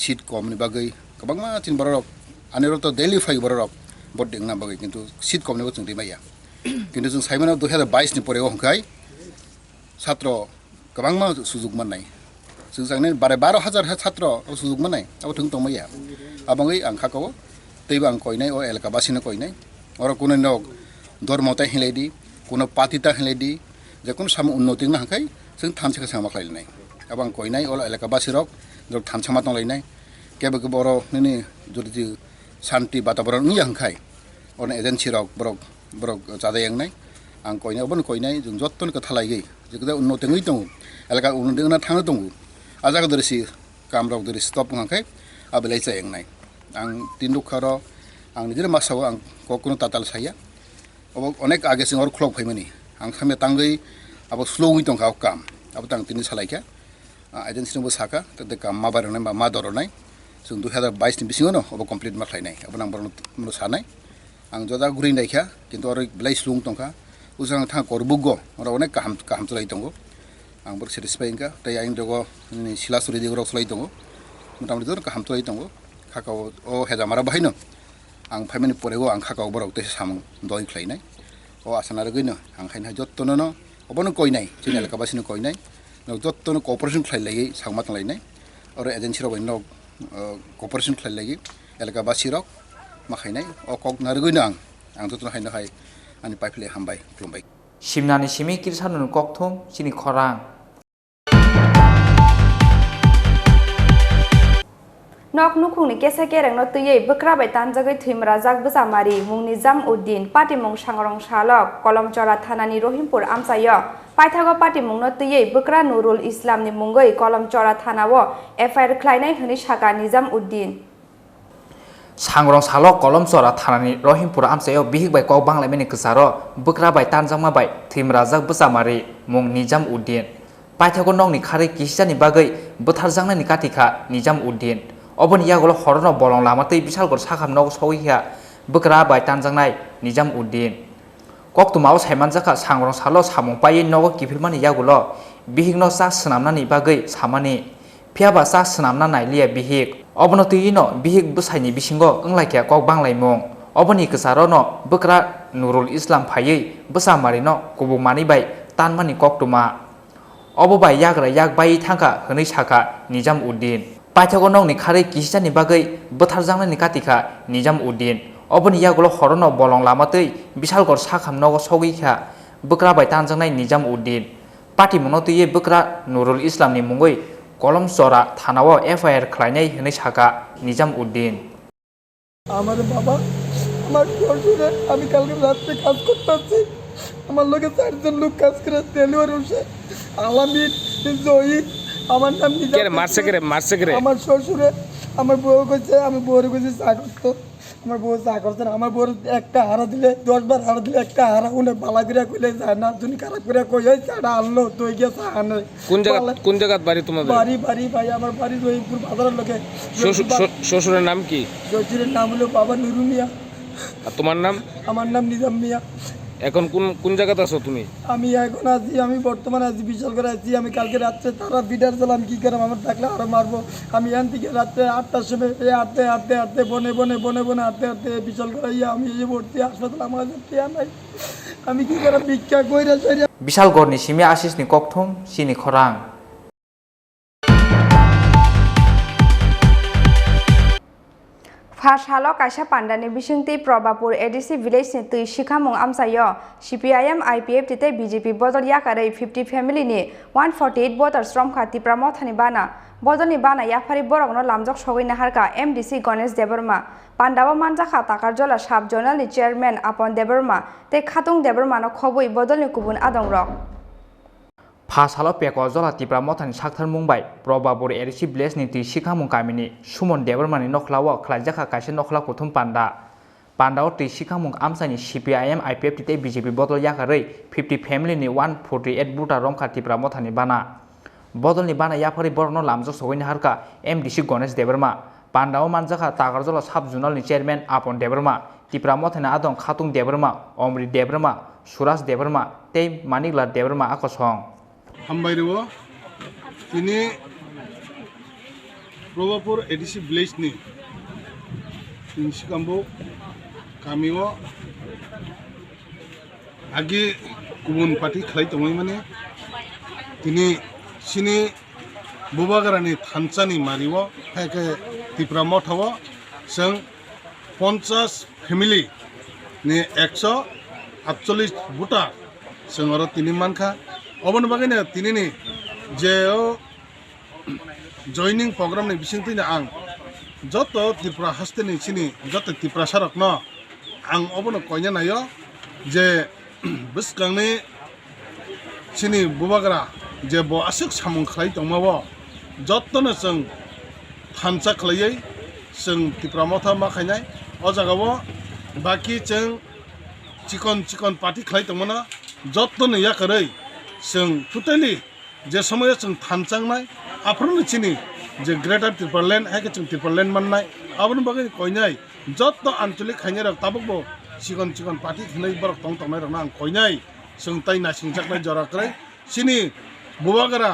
सीट कमनि बागै गोबां मा चिन बरक आनेरत डेली फायो बरक बड्डिं ना बागै किन्तु सीट कमनिबो जों दिमाया किन्तु जों साइमानाव 2022 नि परेव हंखाय छात्र गोबां मा सुजुग मोननाय जों जांने 12,000 छात्र सुजुग मोननाय अब थों तंमैया आबंगै आंखाखौ तैबो आं कयनाय ओ एलका बासिनो कयनाय और कोनो नक धर्मता हिलायदि कोनो पातिता हिलायदि जे कोनो साम उन्नति ना हाखाय जों थानसेखा सामा खालायनाय अब आं कयनाय ओ एलका बासिरक जों थानसामा तंलायनाय केबो बर' नि जुदि शांति वातावरण नि हांखाय अन एजेंसी रक बरक जादायंनाय आं कयनाय अबन कयनाय जों जत्तन का थालायगै जेदा उन्नति ngै दं एलका उन्नति ना थांनो दं आजाग दरसि कामरक दरसि स्टप हांखाय आबेलाय जायंनाय आं तीन दुखार आं निजेर मासाव आं कोकुनो ताताल साया अब अनेक आगे सिं और क्लक फैमनि आं सामे तांगै अब स्लोङै दंखा काम अब तां तिनि सालायखा एजेंसी नबो साका तदे काम मा बारनाय मा दरनाय जों 2022 नि बिसिङाव न अब कमप्लिट मा खालायनाय अब नांबर सानाय आं जदा गुरै नायखा किन्तु और बेलाय स्लुं दंखा उजां थां करबुगो और अनेक गाहाम चलाय दंगो आं बर सेटिसफाइंग का तै आइन दगो नि सिलासुरि दिगराव चलाय दंगो मटामटि जोर गाहाम चलाय दंगो खाकाव ओ हेजामारा बाहायनो आं फाइमानि परेगो आं खाकाव बरक तेसे सामं दय खलायनाय ओ आसाना रगैनो आं खायना जत्तनो न अबनो कयनाय चिनेल काबासिनो कयनाय न जत्तनो कॉपरेशन खलायलायै सावमा तलायनाय और एजेंसी रव न कॉपरेशन खलायलायै एलका बासिरक माखायनाय ओ कक नारगैनो आं जत्तनो हायनो हाय आंनि पाइपले हामबाय खुलुमबाय सिमनानि सिमि किरसानुन ककथुम चिनि खरां नक नुखुंनि केसे केरें न तुयै बक्राबाय तानजागै थैमरा जाग बजामारि मुंनि जाम उद्दिन पार्टी मुं सांरं सालक कलमचरा थानानि रहिमपुर आमसायो पाइथागो पार्टी मुं न तुयै बक्रा नुरुल इस्लामनि मुंगै कलमचरा थानावो एफआईआर ख्लायनाय हनि साका निजाम उद्दिन सांग्रं सालक कलमचरा थानानि रहिमपुर आमसायो बिहिबाय कौ बांलायमेनि कसारो बक्राबाय तानजामाबाय थैमरा जाग बजामारि मुं निजाम उद्दिन पाइथागो नंनि खारै किसिजानि बागै बोथारजांनायनि काटिका निजाम उद्दिन अबन यागल हरनो बलं लामातै बिसालगर साखामनो सौहिया बक्रा बाय तानजांनाय निजाम उद्दिन कक्तुमाव साइमानजाखा सांग्रं सालो सामंपायै नगो किफिलमानि यागल बिहिगनो सा सनामनानि बागै सामानि फियाबा सा सनामना नायलिया बिहिग अबनो तुयिनो बिहिग बसायनि बिसिंगो अंलायखिया कक बांलायमुं अबनि कसारनो बक्रा नुरुल इस्लाम फायै बसामारिनो कुबुमानि बाय तानमानि कक्तुमा अबबाय याग्रा याग बायै थांखा हनै साखा निजाम उद्दिन पाइथागो नंनि खारै किसिजानि बागै बोथारजांनायनि काटिका निजाम उद्दिन अबनि यागल हरनो बलं लामातै बिसालगर साखामनो सौगिखा बक्राबाय तानजांनाय निजाम उद्दिन पार्टी मुंनो तुयै बक्रा नुरुल इस्लामनि मुंगै कलमचरा थानाव एफआईआर ख्लायनाय हनै साका निजाम उद्दिन আমার বাবা আমার শ্বশুরে আমি কালকে রাত্রে কাজ করতে আসছি আমার লোকে 4জন লোক কাজ করে ডেলিভারি হচ্ছে আলামিন জয়ী আমার নাম মারছে কে আমার শ্বশুরে আমার বউ কইছে আমি বউর কইছি চা করতো আমার বউ চা করছে না আমার বউর একটা হারা দিলে 10 বার হারা দিলে একটা হারা উনি বালা করে কইলে যায় না তুমি খারাপ করে কই হয় চাটা আনলো তুই গিয়ে চা আনে কোন জায়গা বাড়ি তোমাদের বাড়ি ভাই আমার বাড়ি রহিমপুর বাজারের লোকে শ্বশুরের নাম কি শ্বশুরের নাম হলো বাবা নুরু মিয়া আর তোমার নাম আমার নাম নিজাম মিয়া এখন কোন কোন জায়গাতে আছো তুমি? আমি এখন আছি, আমি বর্তমানে আছি বিশাল করে আছি। আমি কালকে রাত্রে তারা বিডার চালাম কি করে আমার থাকলে আরো মারবো। আমি এখান থেকে রাত্রে 8টার সময় হাঁটতে হাঁটতে হাঁটতে বনে বনে বনে বনে হাঁটতে হাঁটতে বিশাল করে আমি এসে ভর্তি হাসপাতাল। আমার কাছে টিয়া নাই, আমি কি করে ভিক্ষা কইরা সাইরা। বিশালগড়নি সিমি আশিসনি ককথুম চিনি খরাং। First halo kaisa pandani bisingti Probapur ADC village ni tui shikamung amsayo CPIM IPF tite BJP bodol yakare 50 family ni 148 voters from khati pramothani bana bodol ni bana yafari borogno lamjok sogoi naharka MDC Ganesh Debarma Pandawa manjakha takarjola sub zonal ni chairman Apon Debarma te khatung Debarma no khoboi bodol ni kubun adongrok Pas halo peko jola tipra mothani sakthar mungbai Probapur ADC village ni tui shikamung kamini Sumon Debarmani nokhlawo khlaijaka kaisa nokhla kuthum Pandao tui shikamung amsani CPIM IPF tite BJP bodol yakarei 50 family ni 148 buta romkha tipra mothani bana bodol ni bana yapari borno lamjok sogoini harka MDC Ganesh Debarma Pandao manjaka takarjola sub zonal ni chairman Apon Debarma tipra mothani adong khatung Debarma Omri Debarma Suraj Debarma tei Manikla Debarma akosong হামবাইরেও তিনি প্রভাপুর ADC ভিলেজনি তিনি সিকাম্বু কামিও আগে গুবুন party খালাই দङै মানে তিনি সিনি বুবাগারানি থানচানি Mario ফাইকে Tripura মঠাও जों 50 family নি 148 বুটা जों আরো তিনি মানখা অবন বাগানে তিনি নি যে জয়নিং প্রোগ্রাম নি বিসিংতিনি আং যত ত্রিপুরা হাস্তেনি চিনি যত ত্রিপুরা সারক ন আং অবন কইনা নাयो যে বিসকাংনি চিনি বুবাগ্রা যে ব আসক সামং খাই দंमावो যতनो जों थानसा खालायै जों ত্রিপুরা मथा मा खायनाय अ जागावो बाकी जों चिकन पार्टी खालाय दंमोन যতनो याकरै जों टोटाली जे समय जों थानचांनाय आफ्रोमनो चिनि जे ग्रेटर त्रिपुरालेण्ड हायके जों त्रिपुरालेण्ड माननाय आबोनो बागै कयनाय जत आঞ্চলিक खायनाय रक ताबकबो चिकन पार्टी खनै बरक तंनाय रक आं कयनाय जों ताइना सिंजाकनाय जराक्रै चिनि बुबागरा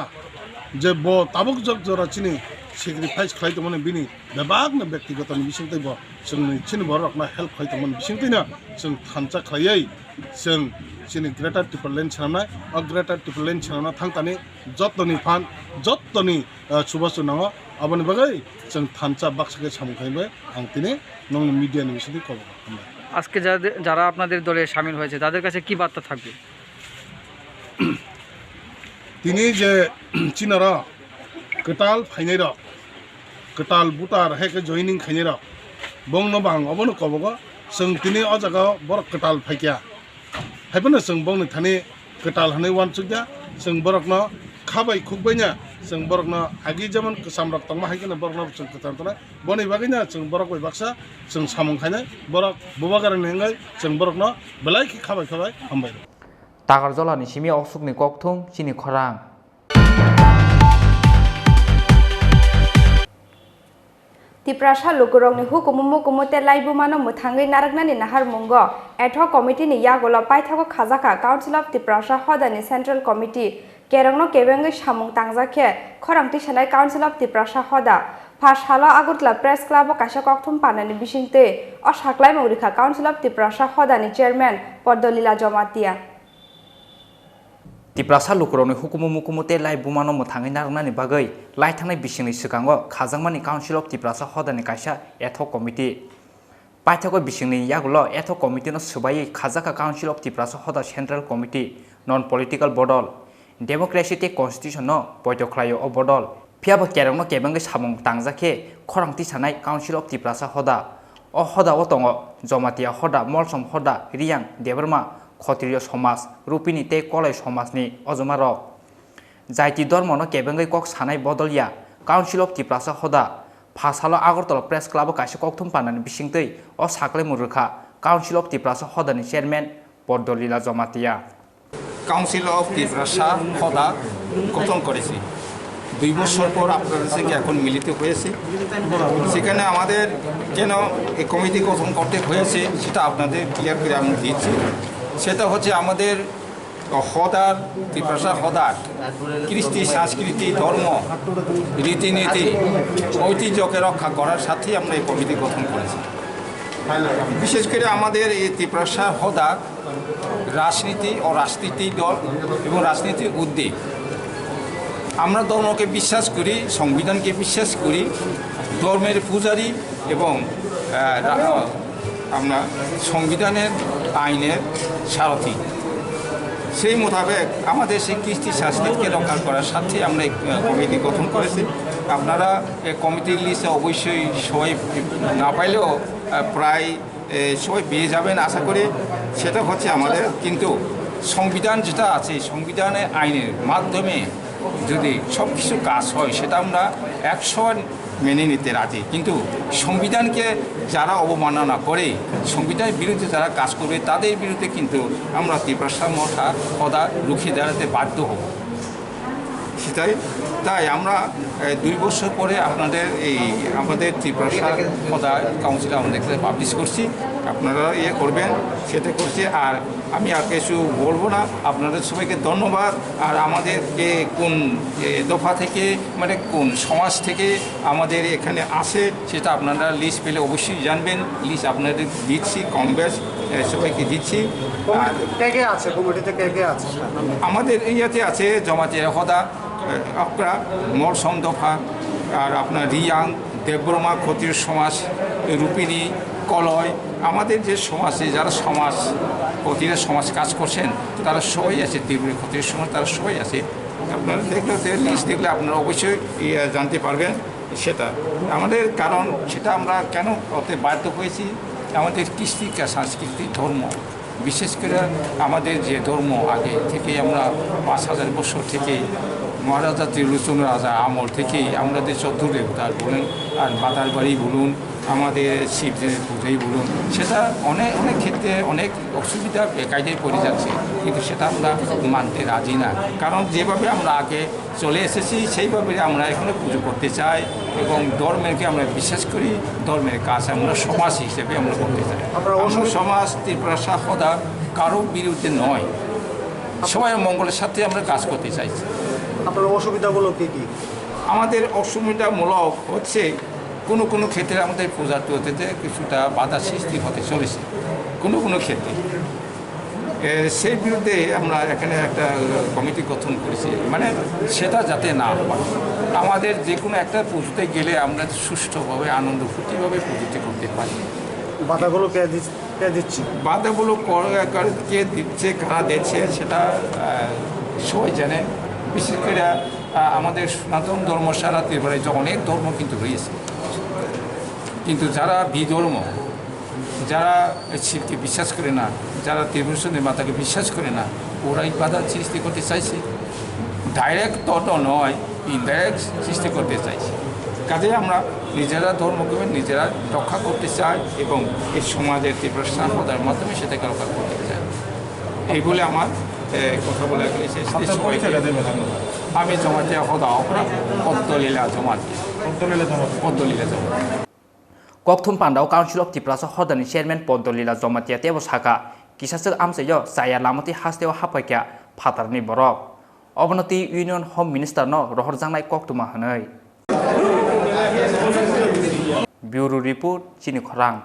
जे ब ताबक जक जरा चिनि सेक्रिफाइस खालाय दंमोन बिनि बेबागनो व्यक्तिगत बिसिंतैबो जोंनि चिनि बरकना हेल्प खालाय दंमोन बिसिंतैनो जों थानचा खालायै जों चिनि ग्रेटर त्रिपुरालेण्ड छानाय अ ग्रेटर त्रिपुरालेण्ड छाना थांतानि जतनि फान जतनि सुबास नाङो आबोनि बागै जों थानचा बाक्सके सामखायबो आं तिनि नং मिडियानि बिसिंतै कल আজকে যারা আপনাদের দলে শামিল হয়েছে তাদের কাছে কি বার্তা থাকবে তিনি যে চিনারা কটাল ফাইনাই র কটাল বুটার হেকে জয়निं खायनाय र बंनो बां अबनो कबगो जों तिनि अ जागा बर कटाल फायकिया हायबनो जों बंनो थानि कटाल हनै वान सुग्या जों बरकनो खाबाय खुगबायना जों बरकनो आगि जेमन सामरक तंमा हायगोन बरकनो जों कटाल तने बनै बागैना जों बरक बाय बाक्सा जों सामं खायनाय बरक बुबागारनि हेंगाय जों बरकनो बेलायखि खाबाय हामबाय तागारजलानि सिमी असुकनि ककथुम चिनि खरां Tiprasa lukurong ni hukumu kumute laibu mano muthangai naraknani nahar mungo ad hoc committee ni yagola paithago khajaka Council of Tiprasa Hodani Central Committee kerongno kebengai samung tangjake khorangti sanai Council of Tiprasa Hoda First halo Agutla Press Club kaisa kokthum panani bisingte o saklai murikha Council of Tiprasa Hodani Chairman Poddolila Jomatia Tiprasa lukurong ni hukumu kumute laibu mano muthangai naraknani bagai laithanai bisingni sikango khajangmani Council of Tiprasa Hodani kaisa ad hoc committee paithago bisingni yagulo ad hoc committee no subai khajaka Council of Tiprasa Hoda Central Committee non political bodol democracy te constitution no poitokhlayo o bodol phiaba kerongno kebengai samung tangjake khorangti sanai Council of Tiprasa Hoda o hoda o tongo Jomatia Hoda Molsom Hoda Riyang Debarma Khotriyo Somaj Rupini te Kolai Somajni Ojomarok Jaiti Dormono kebengai kok sanai bodolya Council of Tiprasa Hoda Phasalo Agartala Press Club kaisa kokthum panani bisingtei o saklai murukha Council of Tiprasa Hodani Chairman Poddolila Jomatia council of Tripura হদা গঠন করেছি 2 বছর পর আপনাদের থেকে এখন মিলিত হয়েছে সেখানে আমাদের কেন এই কমিটি গঠন করতে হয়েছে সেটা আপনাদের ক্লিয়ার করে আমি দিয়েছি সেটা হচ্ছে আমাদের হদার ত্রিপ্রাসা হদার কৃষ্টি সংস্কৃতি ধর্ম রীতিনীতি ঐতিহ্যকে রক্ষা করার সাথেই আমরা এই কমিটি গঠন করেছি। বিশেষ করে আমাদের এই ত্রিপ্রাসা হদা রাজনীতি ও রাজনীতিক দল এবং রাজনীতির উদ্যোগ। আমরা ধর্মকে বিশ্বাস করি, সংবিধানকে বিশ্বাস করি, ধর্মের পূজারী এবং আমরা সংবিধানের আইনের সারথি। সেই মোতাবেক আমাদের সেই কৃষ্টি সংস্কৃতিকে রক্ষা করার সাথে আমরা এই কমিটি গঠন করেছি। আপনারা এই কমিটির লিস্টে অবশ্যই সবাই না পাইলেও প্রায় সবাই পেয়ে যাবেন আশা করি। সেটা হচ্ছে আমাদের কিন্তু সংবিধান যেটা আছে, সংবিধানের আইনের মাধ্যমে যদি সব কিছু কাজ হয় সেটা আমরা 100 মেনে নিতে রাজি। কিন্তু সংবিধানকে যারা অবমাননা করে, সংবিধানের বিরুদ্ধে যারা কাজ করবে তাদের বিরুদ্ধে কিন্তু আমরা ত্রিপ্রাসা হদা রুখে দাঁড়াতে বাধ্য হব। সেটাই তাই আমরা 2 বছর পরে আমাদের ত্রিপ্রাসা হদা কাউন্সিল আমাদের পাবলিশ করছি। আপনারা করবেন, সেটা করছি। আর আমি আর কিছু বলবো না। আপনাদের সবাইকে ধন্যবাদ। আর আমাদেরকে কোন দফা থেকে মানে কোন সমাজ থেকে আমাদের এখানে আসে সেটা আপনারা লিস্ট পেলে অবশ্যই জানবেন। লিস্ট আপনাদের দিচ্ছি, কম বেশ সবাইকে দিচ্ছি। আমাদের ইয়াতে আছে জমাতে হদা, আপনারা মরসম দফা, আর আপনার রিয়াং, দেবব্রমা, ক্ষত্রিয় সমাজ, রূপিণী, কলয়, আমাদের যে সমাজে যারা ক্ষত্রিয় সমাজ কাজ করছেন তারা সবাই আছে। ত্রিপুরা ক্ষত্রিয় সমাজ তারা সবাই আছে। আপনারা দেখলে লিস্ট দেখলে আপনারা অবশ্যই জানতে পারবেন সেটা আমাদের কারণ। সেটা আমরা কেন হতে বাধ্য হয়েছি, আমাদের কৃষ্টি সংস্কৃতি ধর্ম, বিশেষ করে আমাদের যে ধর্ম আগে থেকে আমরা 5000 বছর থেকে মহারাজা ত্রিলোচন রাজা আমল থেকেই আমাদের চতুর্দেবতার বলুন আর বাতার বাড়ি বলুন, আমাদের শিবদের পুজোই বলুন, সেটা অনেক ক্ষেত্রে অনেক অসুবিধা বেকায়দায় পড়ে যাচ্ছে। কিন্তু সেটা আমরা মানতে রাজি না, কারণ যেভাবে আমরা আগে চলে এসেছি সেইভাবে আমরা এখানে পুজো করতে চাই এবং ধর্মেরকে আমরা বিশ্বাস করি। ধর্মের কাজ আমরা সমাজ হিসেবে আমরা করতে চাই। আমরা সমাজ ত্রিপ্রাসা হদা কারো বিরুদ্ধে নয়, সবাই মঙ্গলের সাথে আমরা কাজ করতে চাইছি। আপনার অসুবিধাগুলো কী কী? আমাদের অসুবিধামূলক হচ্ছে কোনো ক্ষেত্রে আমাদের পূজার হতে কিছুটা বাধা সৃষ্টি হতে চলেছে কোনো ক্ষেত্রে। সেই বিরুদ্ধে আমরা এখানে একটা কমিটি গঠন করেছি, মানে সেটা যাতে না হয়। আমাদের যে কোনো একটা পুজোতে গেলে আমরা সুষ্ঠুভাবে আনন্দ ফুর্তিভাবে পুজোতে করতে পারি। বাধাগুলো কে দিচ্ছে? বাধাগুলো কে দিচ্ছে, কারা দিচ্ছে সেটা সবাই জানে। বিশেষ করে আমাদের সনাতন ধর্ম সারা ত্রিপুরায় অনেক ধর্ম কিন্তু রয়েছে, কিন্তু যারা বিধর্ম, যারা শিবকে বিশ্বাস করে না, যারা ত্রিপুরেশ্বরী মাতাকে বিশ্বাস করে না, ওরাই বাধা সৃষ্টি করতে চাইছে। ডাইরেক্ট তত নয়, ইনডাইরেক্ট সৃষ্টি করতে চাইছে। কাজে আমরা নিজেরা ধর্মকে নিজেরা রক্ষা করতে চাই এবং এই সমাজের ত্রিপ্রাসা হদার মাধ্যমে সেটাকে রক্ষা করতে চাই। এই বলে আমার কথা বলে গেছে। আমি জমাতে হদা অপরাধ পদ্মলীলা জমাত। Kokthum Pandau Council of Tripura Hodani Chairman Pondolila Zomatia Tebo Saka Kisasel Amseyo Saya Lamati Hasteo Hapaka Patarni Borok Obonoti Union Home Minister no Rohorjangnai Koktuma Hanoi Bureau Report Chini Khorang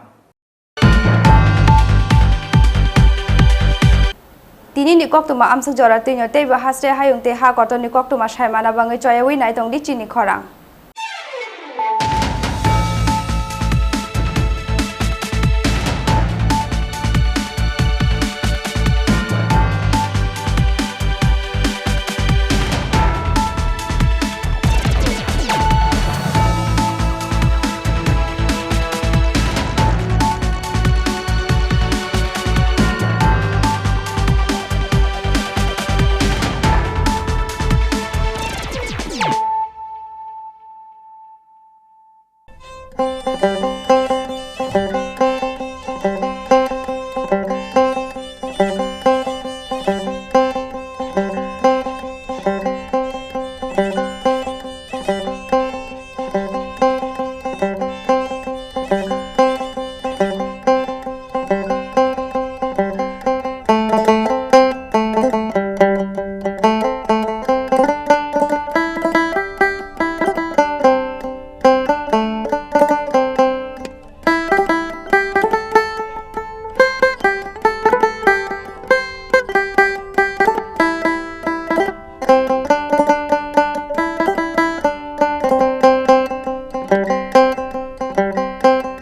Tini ni Koktuma Amsuk Jora Tinyo Tebo Haste Hayung Te Ha Koto ni Koktuma Shaimana Bangai Choyawi Naitong di Chini Khorang